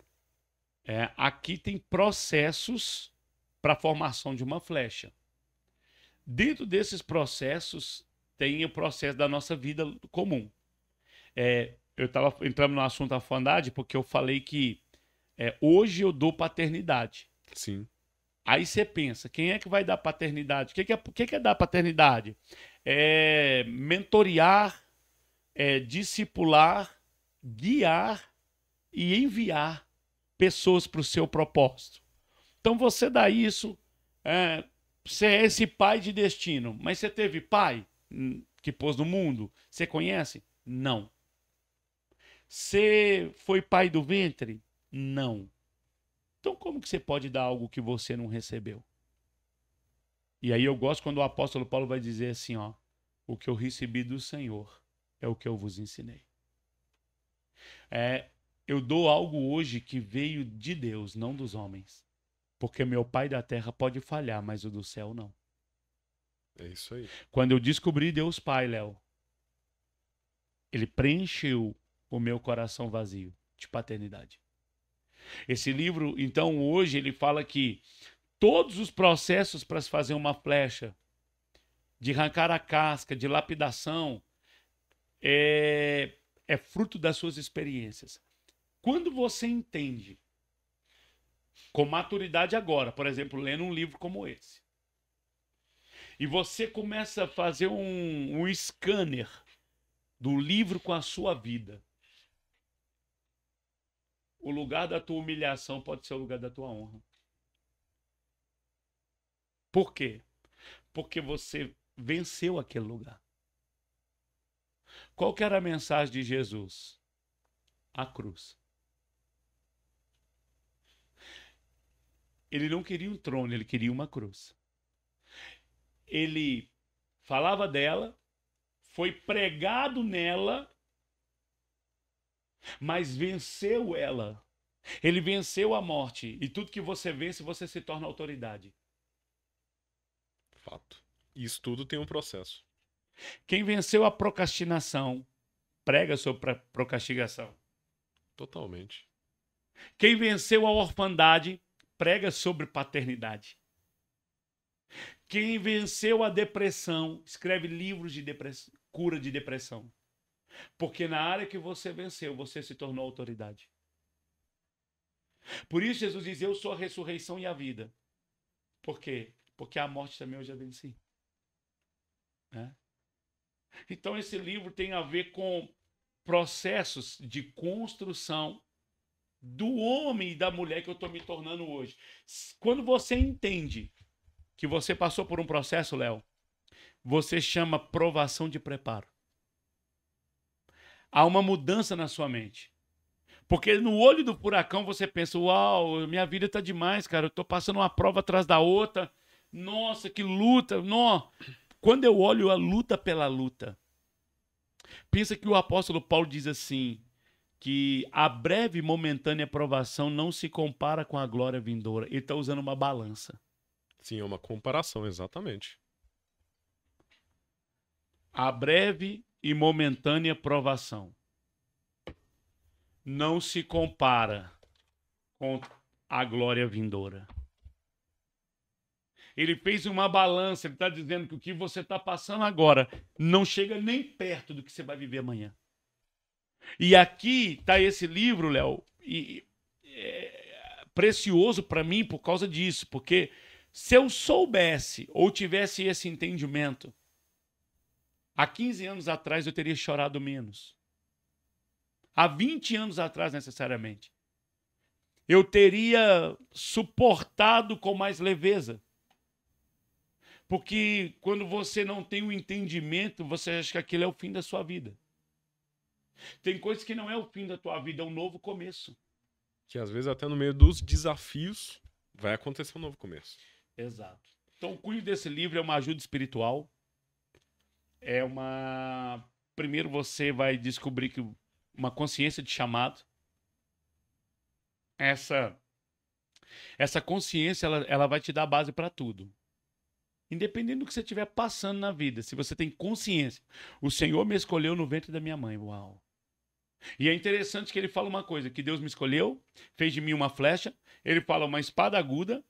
Aqui tem processos para a formação de uma flecha. Dentro desses processos, tem o processo da nossa vida comum. Eu estava entrando no assunto da orfandade porque eu falei que hoje eu dou paternidade. Sim. Aí você pensa, quem é que vai dar paternidade? O que é dar paternidade? É mentorear, discipular, guiar e enviar pessoas para o seu propósito. Então você dá isso, você é esse pai de destino, mas você teve pai que pôs no mundo? Você conhece? Não. Você foi pai do ventre? Não. Então como que você pode dar algo que você não recebeu? E aí eu gosto quando o apóstolo Paulo vai dizer assim, ó, o que eu recebi do Senhor é o que eu vos ensinei. Eu dou algo hoje que veio de Deus, não dos homens. Porque meu pai da terra pode falhar, mas o do céu não. É isso aí. Quando eu descobri Deus Pai, Léo, ele preencheu o meu coração vazio de paternidade. Esse livro, então, hoje ele fala que todos os processos para se fazer uma flecha, de arrancar a casca, de lapidação, é fruto das suas experiências. Quando você entende, com maturidade agora, por exemplo, lendo um livro como esse, e você começa a fazer um scanner do livro com a sua vida, o lugar da tua humilhação pode ser o lugar da tua honra. Por quê? Porque você venceu aquele lugar. Qual que era a mensagem de Jesus? A cruz. Ele não queria um trono, ele queria uma cruz. Ele falava dela, foi pregado nela, mas venceu ela. Ele venceu a morte. E tudo que você vence, você se torna autoridade. Fato. Isso tudo tem um processo. Quem venceu a procrastinação, prega sobre procrastinação. Totalmente. Quem venceu a orfandade, prega sobre paternidade. Quem venceu a depressão, escreve livros de cura de depressão. Porque na área que você venceu, você se tornou autoridade. Por isso Jesus diz, eu sou a ressurreição e a vida. Por quê? Porque a morte também eu já venci. Então esse livro tem a ver com processos de construção do homem e da mulher que eu estou me tornando hoje. Quando você entende que você passou por um processo, Léo, você chama provação de preparo. Há uma mudança na sua mente. Porque no olho do furacão você pensa, uau, minha vida está demais, cara, eu estou passando uma prova atrás da outra. Nossa, que luta. Não. Quando eu olho a luta pela luta, pensa que o apóstolo Paulo diz assim, que a breve e momentânea provação não se compara com a glória vindoura. Ele está usando uma balança. Sim, é uma comparação, exatamente. A breve e momentânea provação não se compara com a glória vindoura. Ele fez uma balança, ele está dizendo que o que você está passando agora não chega nem perto do que você vai viver amanhã. E aqui está esse livro, Léo, e é precioso para mim por causa disso, porque se eu soubesse ou tivesse esse entendimento, há 15 anos atrás eu teria chorado menos. Há 20 anos atrás, necessariamente. Eu teria suportado com mais leveza. Porque quando você não tem o entendimento, você acha que aquilo é o fim da sua vida. Tem coisas que não é o fim da tua vida, é um novo começo. Que às vezes até no meio dos desafios vai acontecer um novo começo. Exato. Então o cunho desse livro é uma ajuda espiritual. Primeiro você vai descobrir que uma consciência de chamado. Essa consciência, ela vai te dar base para tudo. Independente do que você estiver passando na vida, se você tem consciência, o Senhor me escolheu no ventre da minha mãe, uau. E é interessante que ele fala uma coisa, que Deus me escolheu, fez de mim uma flecha, ele fala uma espada aguda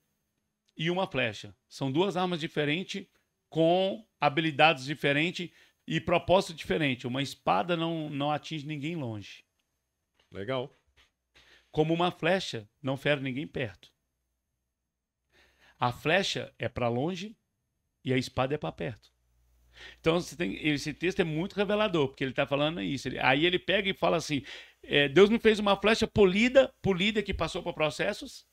e uma flecha. São duas armas diferentes, com habilidades diferentes, E propósito diferente. Uma espada não atinge ninguém longe. Legal. Como uma flecha não fere ninguém perto. A flecha é para longe e a espada é para perto. Então esse texto é muito revelador, porque ele está falando isso. Aí ele pega e fala assim: Deus me fez uma flecha polida que passou por processos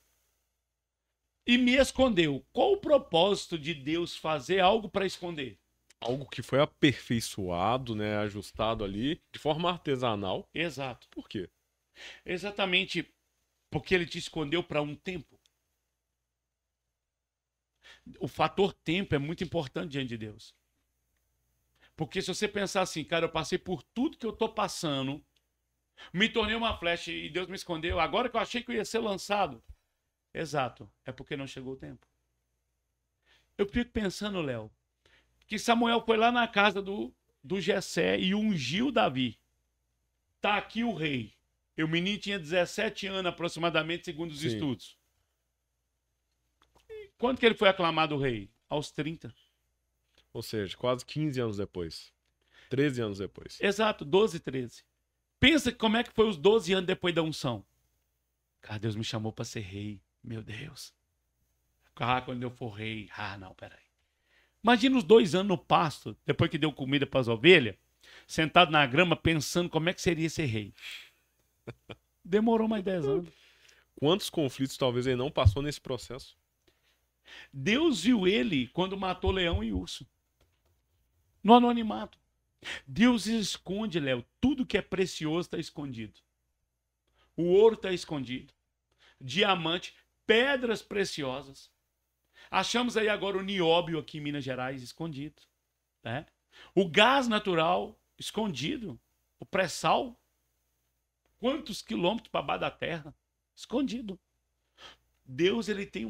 e me escondeu. Qual o propósito de Deus fazer algo para esconder? Algo que foi aperfeiçoado, né, ajustado ali de forma artesanal. Exato. Por quê? Exatamente porque ele te escondeu para um tempo. O fator tempo é muito importante diante de Deus. Porque se você pensar assim, cara, eu passei por tudo que eu tô passando, me tornei uma flecha e Deus me escondeu, agora que eu achei que eu ia ser lançado. Exato, é porque não chegou o tempo. Eu fico pensando, Léo, que Samuel foi lá na casa do Jessé e ungiu Davi. Tá aqui o rei. E o menino tinha 17 anos aproximadamente, segundo os estudos. Quando que ele foi aclamado rei? Aos 30. Ou seja, quase 15 anos depois. 13 anos depois. Exato, 12, 13. Pensa como é que foi os 12 anos depois da unção. Cara, Deus me chamou para ser rei. Meu Deus. Ah, quando eu for rei. Ah, não, peraí. Imagina os 2 anos no pasto, depois que deu comida para as ovelhas, sentado na grama, pensando como é que seria ser rei. Demorou mais 10 anos. Quantos conflitos talvez ele não passou nesse processo? Deus viu ele quando matou leão e urso. No anonimato. Deus esconde, Léo. Tudo que é precioso está escondido. O ouro está escondido. Diamante, pedras preciosas. Achamos aí agora o nióbio aqui em Minas Gerais escondido. Né? O gás natural escondido. O pré-sal. Quantos quilômetros para baixo da terra? Escondido. Deus ele tem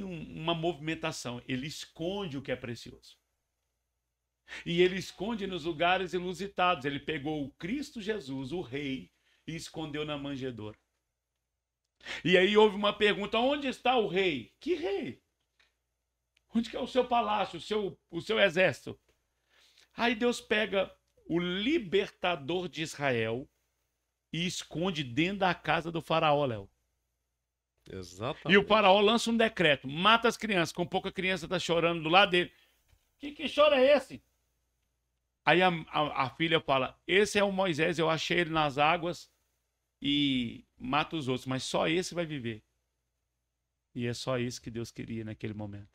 uma movimentação. Ele esconde o que é precioso. E ele esconde nos lugares inusitados. Ele pegou o Cristo Jesus, o rei, e escondeu na manjedoura. E aí houve uma pergunta: onde está o rei? Que rei? Onde que é o seu palácio, o seu exército? Aí Deus pega o libertador de Israel e esconde dentro da casa do faraó, Léo. Exatamente. E o faraó lança um decreto: mata as crianças. Com pouca criança está chorando do lado dele. Que choro é esse? Aí a filha fala: esse é o Moisés, eu achei ele nas águas e mata os outros, mas só esse vai viver. E é só isso que Deus queria naquele momento.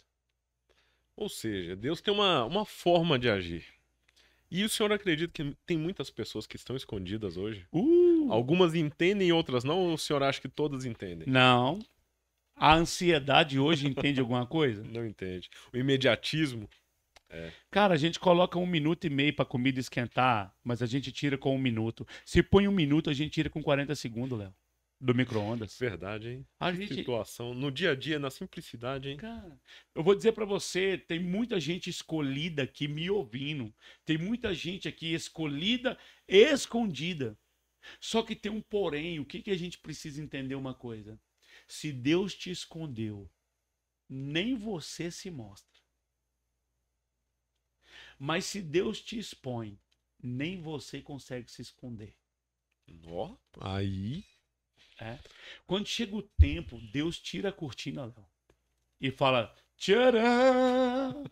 Ou seja, Deus tem uma forma de agir. E o senhor acredita que tem muitas pessoas que estão escondidas hoje? Algumas entendem, outras não? Ou o senhor acha que todas entendem? Não. A ansiedade hoje entende alguma coisa? Não entende. O imediatismo. Cara, a gente coloca 1 minuto e meio pra comida esquentar, mas a gente tira com 1 minuto. Se põe 1 minuto, a gente tira com 40 segundos, Léo. Do micro-ondas. Verdade, hein? A Que gente... situação. No dia a dia, na simplicidade, hein? Cara, eu vou dizer pra você, tem muita gente escolhida aqui me ouvindo. Tem muita gente aqui escolhida, escondida. Só que tem um porém. O que a gente precisa entender uma coisa? Se Deus te escondeu, nem você se mostra. Mas se Deus te expõe, nem você consegue se esconder. Ó, aí... Quando chega o tempo, Deus tira a cortina, Léo, e fala: tcharam!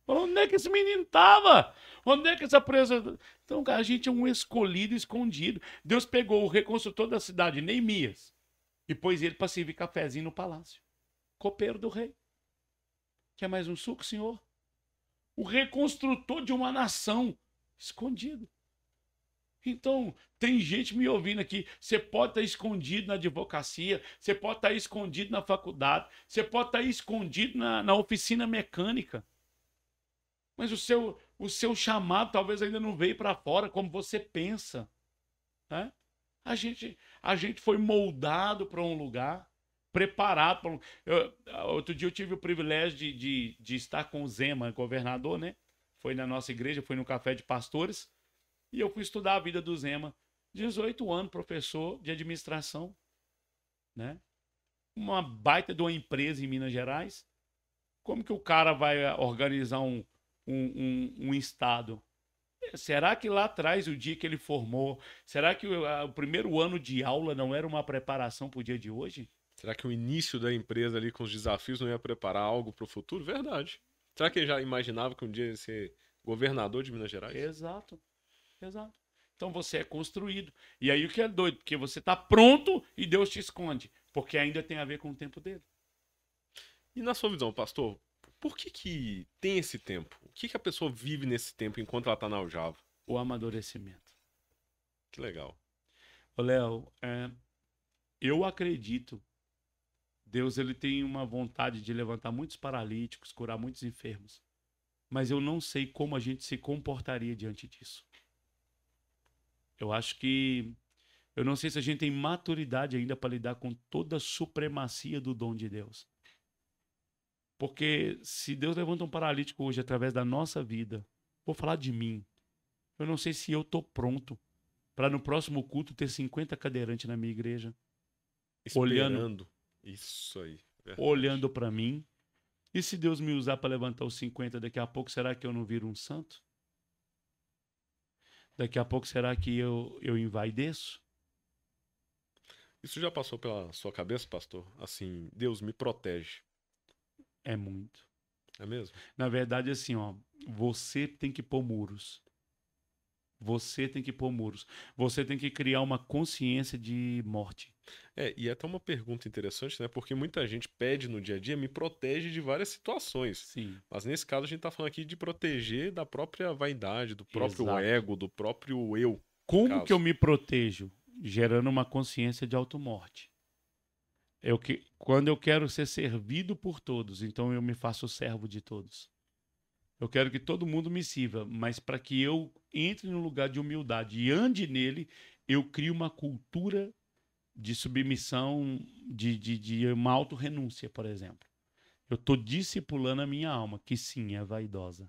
Onde é que esse menino tava? Onde é que essa presa... Então, cara, a gente é um escolhido, escondido. Deus pegou o reconstrutor da cidade, Neemias, e pôs ele para servir cafezinho no palácio. Copeiro do rei. Quer mais um suco, senhor? O reconstrutor de uma nação, escondido. Então, tem gente me ouvindo aqui. Você pode estar escondido na advocacia, você pode estar escondido na faculdade, você pode estar escondido na oficina mecânica. Mas o seu chamado talvez ainda não veio para fora como você pensa. Né? A gente foi moldado para um lugar, preparado para um... Outro dia eu tive o privilégio de estar com o Zema, governador, né? Foi na nossa igreja, foi no café de pastores. E eu fui estudar a vida do Zema. 18 anos, professor de administração. Né? Uma baita de uma empresa em Minas Gerais. Como que o cara vai organizar um estado? será que lá atrás, o dia que ele formou, será que o primeiro ano de aula não era uma preparação para o dia de hoje? Será que o início da empresa ali com os desafios não ia preparar algo para o futuro? Verdade. Será que ele já imaginava que um dia ia ser governador de Minas Gerais? Exato, exato. Então você é construído. E aí o que é doido? Porque você está pronto e Deus te esconde. Porque ainda tem a ver com o tempo dele. E na sua visão, pastor, por que tem esse tempo? O que a pessoa vive nesse tempo enquanto ela está na aljava? O amadurecimento. Que legal. Ô, Léo, eu acredito. Deus ele tem uma vontade de levantar muitos paralíticos, curar muitos enfermos. Mas eu não sei como a gente se comportaria diante disso. Eu acho que... Eu não sei se a gente tem maturidade ainda para lidar com toda a supremacia do dom de Deus. Porque se Deus levanta um paralítico hoje através da nossa vida, vou falar de mim, eu não sei se eu estou pronto para no próximo culto ter 50 cadeirantes na minha igreja. Esperando. Isso aí. Verdade. Olhando para mim. E se Deus me usar para levantar os 50 daqui a pouco, será que eu não viro um santo? Daqui a pouco, será que eu envaideço? Isso já passou pela sua cabeça, pastor? Assim, Deus me protege. É muito. É mesmo? Na verdade, assim, ó, você tem que pôr muros. Você tem que pôr muros. Você tem que criar uma consciência de morte. E até uma pergunta interessante, né? Porque muita gente pede no dia a dia, me protege de várias situações. Sim. Mas nesse caso a gente tá falando aqui de proteger da própria vaidade, do próprio Exato. ego, do próprio eu. Como que eu me protejo? Gerando uma consciência de automorte. Quando eu quero ser servido por todos, então eu me faço servo de todos. Eu quero que todo mundo me sirva, mas para que eu entre no lugar de humildade e ande nele, eu crio uma cultura de submissão, de uma autorrenúncia, por exemplo. Eu estou discipulando a minha alma, que sim, é vaidosa.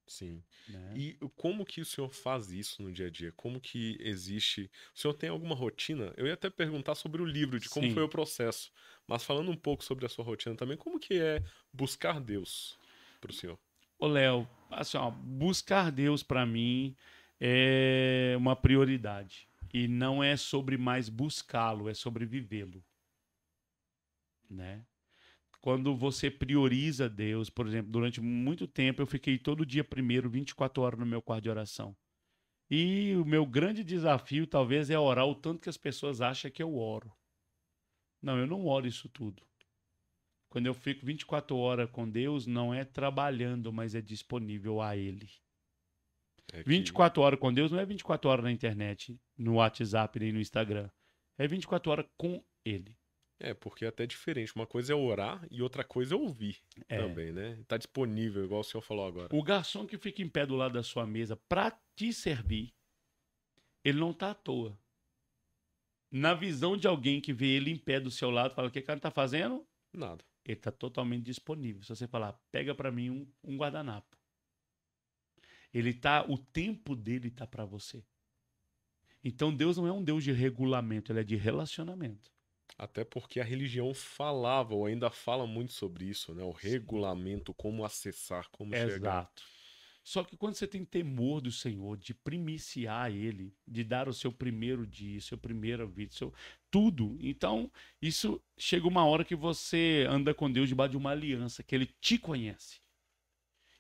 Sim. Né? E como que o senhor faz isso no dia a dia? Como que existe... O senhor tem alguma rotina? Eu ia até perguntar sobre o livro, de como Sim. foi o processo. Mas falando um pouco sobre a sua rotina também, como que é buscar Deus para o senhor? Ô, Léo, assim, ó, buscar Deus para mim é uma prioridade. E não é sobre mais buscá-lo, é sobre vivê-lo. Né? Quando você prioriza Deus, por exemplo, durante muito tempo eu fiquei todo dia primeiro, 24 horas no meu quarto de oração. E o meu grande desafio talvez é orar o tanto que as pessoas acham que eu oro. Não, eu não oro isso tudo. Quando eu fico 24 horas com Deus, não é trabalhando, mas é disponível a Ele. 24 horas com Deus não é 24 horas na internet, no WhatsApp, nem no Instagram. É 24 horas com Ele. Porque é até diferente. Uma coisa é orar e outra coisa é ouvir também, né? Tá disponível, igual o senhor falou agora. O garçom que fica em pé do lado da sua mesa para te servir, ele não tá à toa. Na visão de alguém que vê ele em pé do seu lado, fala, o que o cara tá fazendo? Nada. Ele tá totalmente disponível. Se você falar, pega para mim um guardanapo. O tempo dele tá para você. Então Deus não é um Deus de regulamento, ele é de relacionamento. Até porque a religião falava, ou ainda fala muito sobre isso, né? O regulamento, como acessar, como chegar. Exato. Só que quando você tem temor do Senhor, de primiciar Ele, de dar o seu primeiro dia, seu primeiro vida, tudo. Então, isso chega uma hora que você anda com Deus debaixo de uma aliança, que Ele te conhece.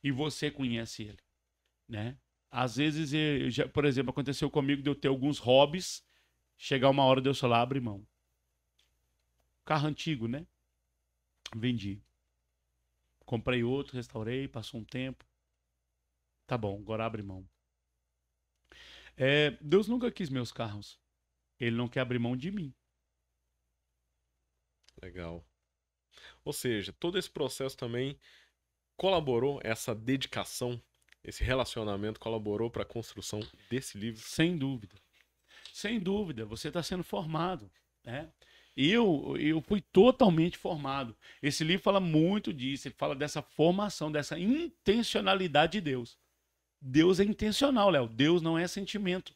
E você conhece Ele, né? Às vezes, por exemplo, aconteceu comigo de eu ter alguns hobbies, chegar uma hora de eu falar, abre mão. Carro antigo, né? Vendi. Comprei outro, restaurei, passou um tempo. Tá bom, agora abre mão. Deus nunca quis meus carros. Ele não quer abrir mão de mim. Legal. Ou seja, todo esse processo também colaborou, essa dedicação, esse relacionamento colaborou para a construção desse livro? Sem dúvida. Sem dúvida, você está sendo formado, né? Eu fui totalmente formado. Esse livro fala muito disso, ele fala dessa formação, dessa intencionalidade de Deus. Deus é intencional, Léo. Deus não é sentimento.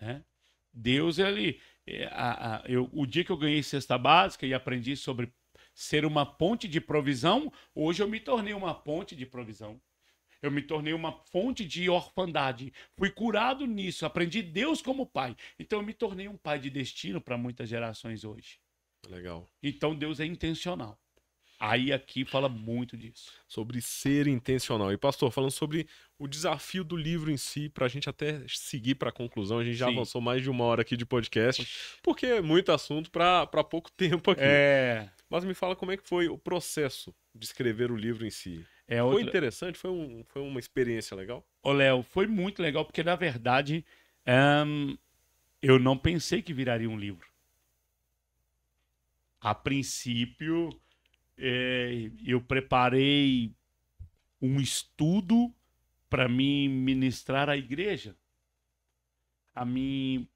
Né? Deus, o dia que eu ganhei cesta básica e aprendi sobre ser uma ponte de provisão, hoje eu me tornei uma ponte de provisão. Eu me tornei uma fonte de orfandade. Fui curado nisso, aprendi Deus como pai. Então eu me tornei um pai de destino para muitas gerações hoje. Legal. Então Deus é intencional. Aí aqui fala muito disso. Sobre ser intencional. E, pastor, falando sobre o desafio do livro em si, para a gente até seguir para a conclusão, a gente já Sim. avançou mais de 1 hora aqui de podcast, porque é muito assunto para pouco tempo aqui. Mas me fala como é que foi o processo de escrever o livro em si. Foi interessante? Foi uma experiência legal? Ô, Léo, foi muito legal, porque, na verdade, eu não pensei que viraria um livro. A princípio, eu preparei um estudo para me ministrar à igreja,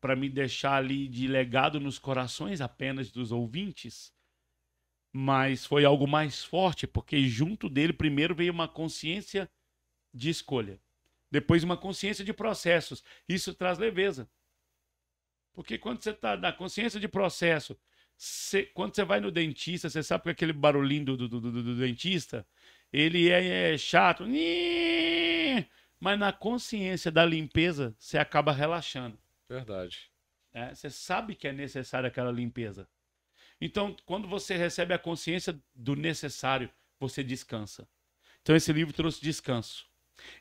para me deixar ali de legado nos corações apenas dos ouvintes, mas foi algo mais forte, porque junto dele primeiro veio uma consciência de escolha, depois uma consciência de processos. Isso traz leveza, porque quando você está na consciência de processo, quando você vai no dentista, você sabe que aquele barulhinho do dentista, ele é chato, mas na consciência da limpeza, você acaba relaxando. Verdade. Você sabe que é necessária aquela limpeza. Então, quando você recebe a consciência do necessário, você descansa. Então, esse livro trouxe descanso.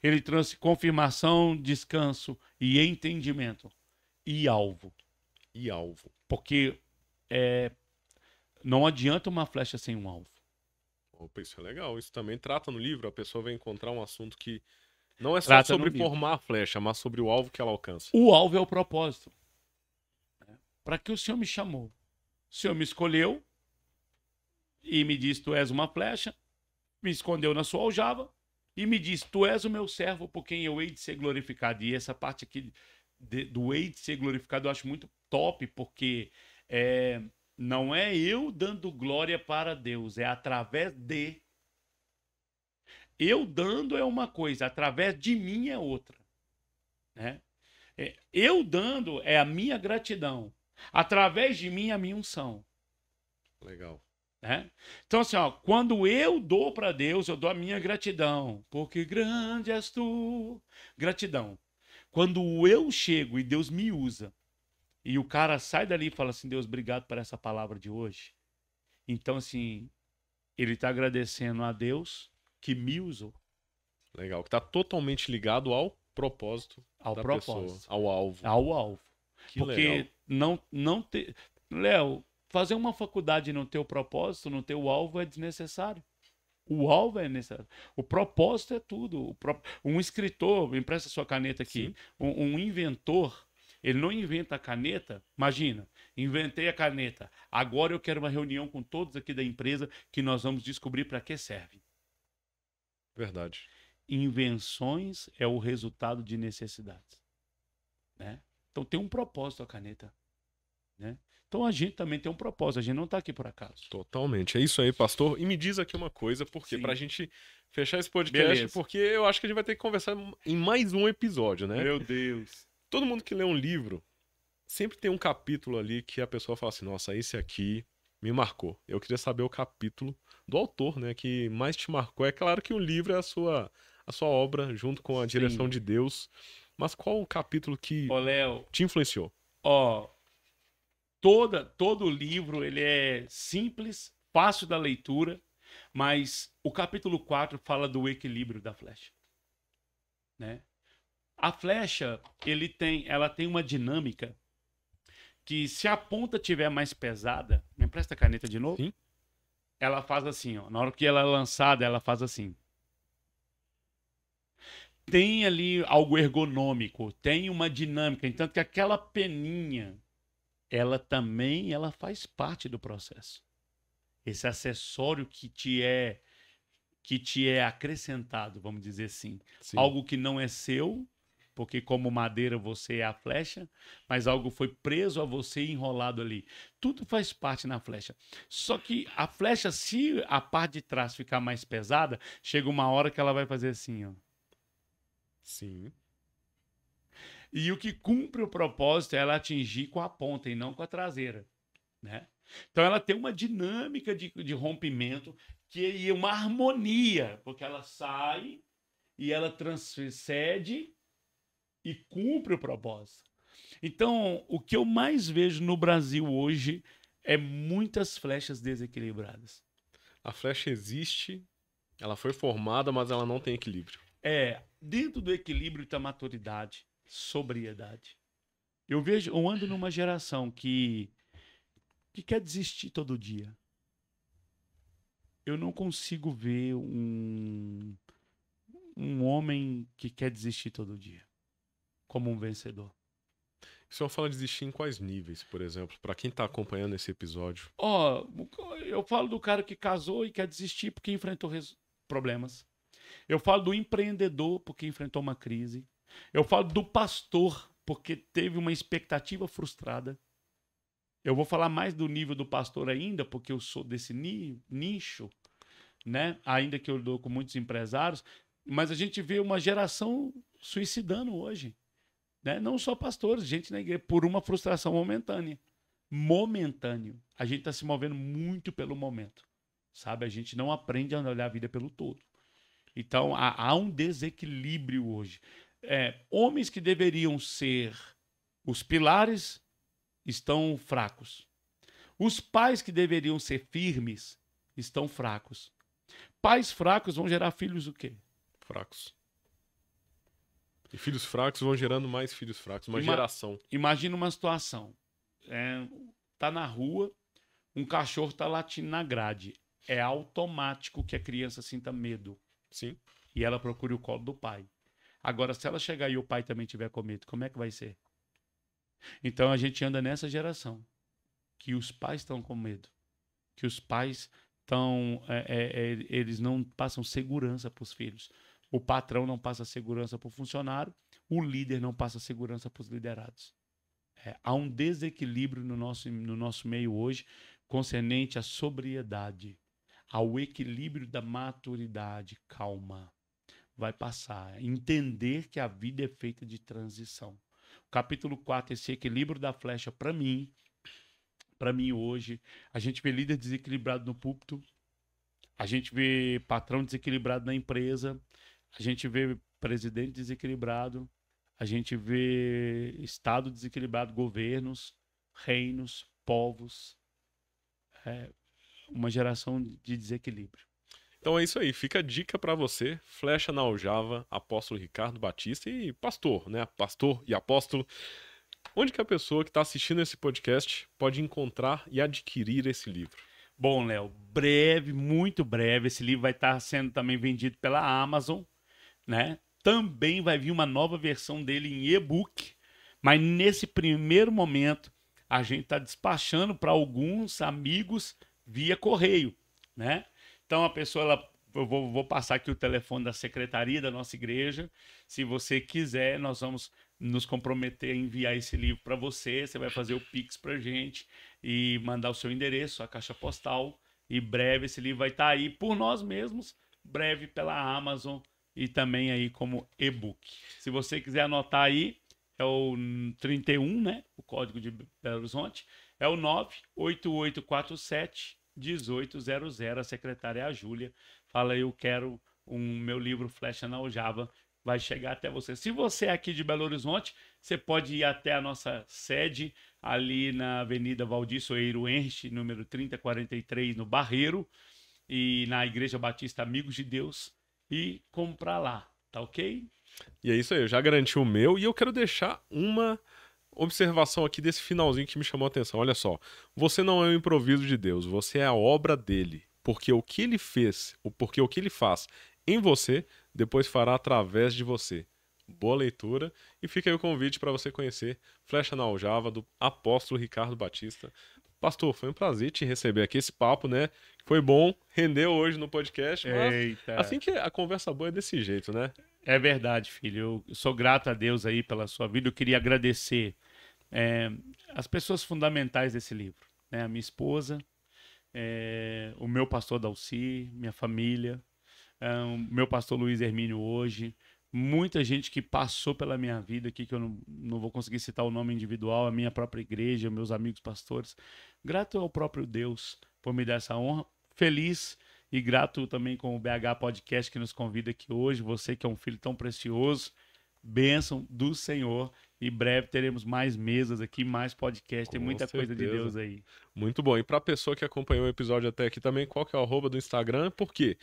Ele trouxe confirmação, descanso e entendimento. E alvo. E alvo. Porque não adianta uma flecha sem um alvo. Opa, isso é legal. Isso também trata no livro. A pessoa vai encontrar um assunto que não é só sobre formar a flecha, mas sobre o alvo que ela alcança. O alvo é o propósito. Para que o Senhor me chamou? O Senhor me escolheu e me disse: tu és uma flecha, me escondeu na sua aljava e me disse: tu és o meu servo por quem eu hei de ser glorificado. E essa parte aqui do hei de ser glorificado eu acho muito top, porque não é eu dando glória para Deus, é através de. Eu dando é uma coisa, através de mim é outra. Né? Eu dando é a minha gratidão. Através de mim, a minha unção. Legal. Né? Então, assim, ó, quando eu dou para Deus, eu dou a minha gratidão. Porque grande és tu. Gratidão. Quando eu chego e Deus me usa, e o cara sai dali e fala assim: Deus, obrigado por essa palavra de hoje. Então, assim, ele está agradecendo a Deus que me usou. Legal. Que está totalmente ligado ao propósito da pessoa. Ao alvo. Ao alvo. Que porque legal. não ter... Léo, fazer uma faculdade e não ter o propósito, não ter o alvo é desnecessário. O alvo é necessário. O propósito é tudo. Um escritor, me empresta sua caneta aqui. Um inventor, ele não inventa a caneta. Imagina, inventei a caneta. Agora eu quero uma reunião com todos aqui da empresa que nós vamos descobrir para que serve. Verdade. Invenções é o resultado de necessidades. Né? Então tem um propósito a caneta. Né? Então a gente também tem um propósito, a gente não está aqui por acaso. Totalmente. É isso aí, pastor. E me diz aqui uma coisa, porque pra gente fechar esse podcast, beleza, porque eu acho que a gente vai ter que conversar em mais um episódio, né? Meu Deus. Todo mundo que lê um livro, sempre tem um capítulo ali que a pessoa fala assim: nossa, esse aqui me marcou. Eu queria saber o capítulo do autor, né, que mais te marcou. É claro que o livro é a sua obra, junto com a direção de Deus. Mas qual o capítulo que Léo, te influenciou? Todo livro ele é simples, fácil da leitura, mas o capítulo 4 fala do equilíbrio da flecha. Né? A flecha, ela tem uma dinâmica que, se a ponta tiver mais pesada, me empresta a caneta de novo? Sim. Ela faz assim, ó, na hora que ela é lançada, ela faz assim. Tem ali algo ergonômico, tem uma dinâmica, entanto que aquela peninha, ela faz parte do processo. Esse acessório que te é acrescentado, vamos dizer assim. Sim. Algo que não é seu, porque como madeira você é a flecha, mas algo foi preso a você e enrolado ali. Tudo faz parte na flecha. Só que a flecha, se a parte de trás ficar mais pesada, chega uma hora que ela vai fazer assim, ó. Sim. E o que cumpre o propósito é ela atingir com a ponta e não com a traseira, né? Então ela tem uma dinâmica de rompimento que é uma harmonia, porque ela sai e ela transcende e cumpre o propósito. Então, o que eu mais vejo no Brasil hoje é muitas flechas desequilibradas. A flecha existe, ela foi formada, mas ela não tem equilíbrio. Dentro do equilíbrio da maturidade, sobriedade. Eu ando numa geração que quer desistir todo dia. Eu não consigo ver um homem que quer desistir todo dia como um vencedor. O senhor fala de desistir em quais níveis, por exemplo, para quem está acompanhando esse episódio? Eu falo do cara que casou e quer desistir porque enfrentou problemas. Eu falo do empreendedor porque enfrentou uma crise. Eu falo do pastor porque teve uma expectativa frustrada. Eu vou falar mais do nível do pastor ainda, porque eu sou desse nicho, né? Ainda que eu dou com muitos empresários, mas a gente vê uma geração suicidando hoje, né? Não só pastores, gente na igreja, por uma frustração momentânea. Momentâneo. A gente está se movendo muito pelo momento, sabe? A gente não aprende a olhar a vida pelo todo. Então, há um desequilíbrio hoje. Homens que deveriam ser os pilares estão fracos. Os pais que deveriam ser firmes estão fracos. Pais fracos vão gerar filhos o quê? Fracos. E filhos fracos vão gerando mais filhos fracos, uma geração. Imagina uma situação. Tá na rua, um cachorro tá latindo na grade. É automático que a criança sinta medo. Sim. E ela procure o colo do pai. Agora, se ela chegar e o pai também tiver com medo, como é que vai ser? Então a gente anda nessa geração que os pais estão com medo, que os pais estão, eles não passam segurança para os filhos. O patrão não passa segurança para o funcionário, o líder não passa segurança para os liderados. Há um desequilíbrio no nosso meio hoje concernente à sobriedade, ao equilíbrio da maturidade. Calma, vai passar. Entender que a vida é feita de transição. Capítulo 4, esse equilíbrio da flecha, para mim hoje, a gente vê líder desequilibrado no púlpito, a gente vê patrão desequilibrado na empresa, a gente vê presidente desequilibrado, a gente vê estado desequilibrado, governos, reinos, povos, uma geração de desequilíbrio. Então é isso aí, fica a dica para você, flecha na aljava, apóstolo Ricardo Batista e pastor, né? Pastor e apóstolo. Onde que a pessoa que está assistindo esse podcast pode encontrar e adquirir esse livro? Bom, Léo, breve, muito breve, esse livro vai estar sendo também vendido pela Amazon, né? Também vai vir uma nova versão dele em e-book, mas nesse primeiro momento a gente está despachando para alguns amigos via correio, né? Então a pessoa, eu vou passar aqui o telefone da secretaria da nossa igreja. Se você quiser, nós vamos nos comprometer a enviar esse livro para você. Você vai fazer o Pix para a gente e mandar o seu endereço, a caixa postal. E breve esse livro vai estar aí por nós mesmos, breve pela Amazon e também aí como e-book. Se você quiser anotar aí, é o 31, né? O código de Belo Horizonte. É o 98847-1800. A secretária é a Júlia. Fala, eu quero meu livro Flecha na Aljava. Vai chegar até você. Se você é aqui de Belo Horizonte, você pode ir até a nossa sede, ali na Avenida Valdir Soeiro Henrich, número 3043, no Barreiro, e na Igreja Batista Amigos de Deus, e comprar lá, tá ok? E é isso aí, eu já garanti o meu e eu quero deixar uma observação aqui desse finalzinho que me chamou a atenção. Olha só, você não é um improviso de Deus, você é a obra dele, porque o que ele fez, porque o que ele faz em você, depois fará através de você. Boa leitura e fica aí o convite para você conhecer Flecha na Aljava, do apóstolo Ricardo Batista. Pastor, foi um prazer te receber aqui, esse papo, né? Foi bom, rendeu hoje no podcast, mas Eita. assim que a conversa boa é desse jeito, né? É verdade, filho. Eu sou grato a Deus aí pela sua vida. Eu queria agradecer as pessoas fundamentais desse livro, né? A minha esposa, o meu pastor Dalci, minha família, o meu pastor Luiz Hermínio hoje, muita gente que passou pela minha vida aqui, que eu não vou conseguir citar o nome individual, a minha própria igreja, meus amigos pastores. Grato ao próprio Deus por me dar essa honra. Feliz E grato também com o BH Podcast que nos convida aqui hoje. Você que é um filho tão precioso, bênção do Senhor. Em breve teremos mais mesas aqui, mais podcast. Tem muita coisa de Deus aí. Muito bom. E para a pessoa que acompanhou o episódio até aqui também, qual que é o @ do Instagram? Porque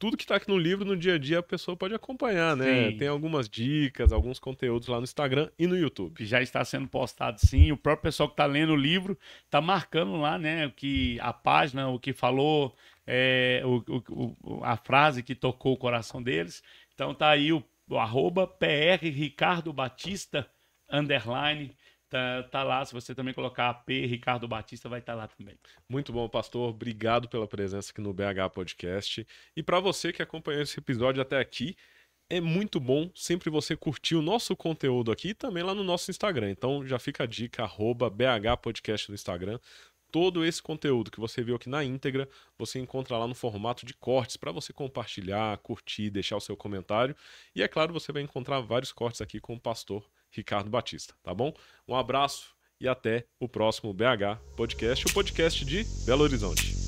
tudo que está aqui no livro, no dia a dia, a pessoa pode acompanhar, né? Sim. Tem algumas dicas, alguns conteúdos lá no Instagram e no YouTube. Já está sendo postado, sim. O próprio pessoal que está lendo o livro está marcando lá, né? A página, o que falou, a frase que tocou o coração deles. Então tá aí o @PR Ricardo Batista _. Tá lá, se você também colocar P Ricardo Batista, vai estar lá também. Muito bom, pastor. Obrigado pela presença aqui no BH Podcast. E para você que acompanhou esse episódio até aqui, é muito bom sempre você curtir o nosso conteúdo aqui e também lá no nosso Instagram. Então já fica a dica, @BH Podcast no Instagram. Todo esse conteúdo que você viu aqui na íntegra, você encontra lá no formato de cortes para você compartilhar, curtir, deixar o seu comentário. E é claro, você vai encontrar vários cortes aqui com o pastor Ricardo Batista, tá bom? Um abraço e até o próximo BH Podcast, o podcast de Belo Horizonte.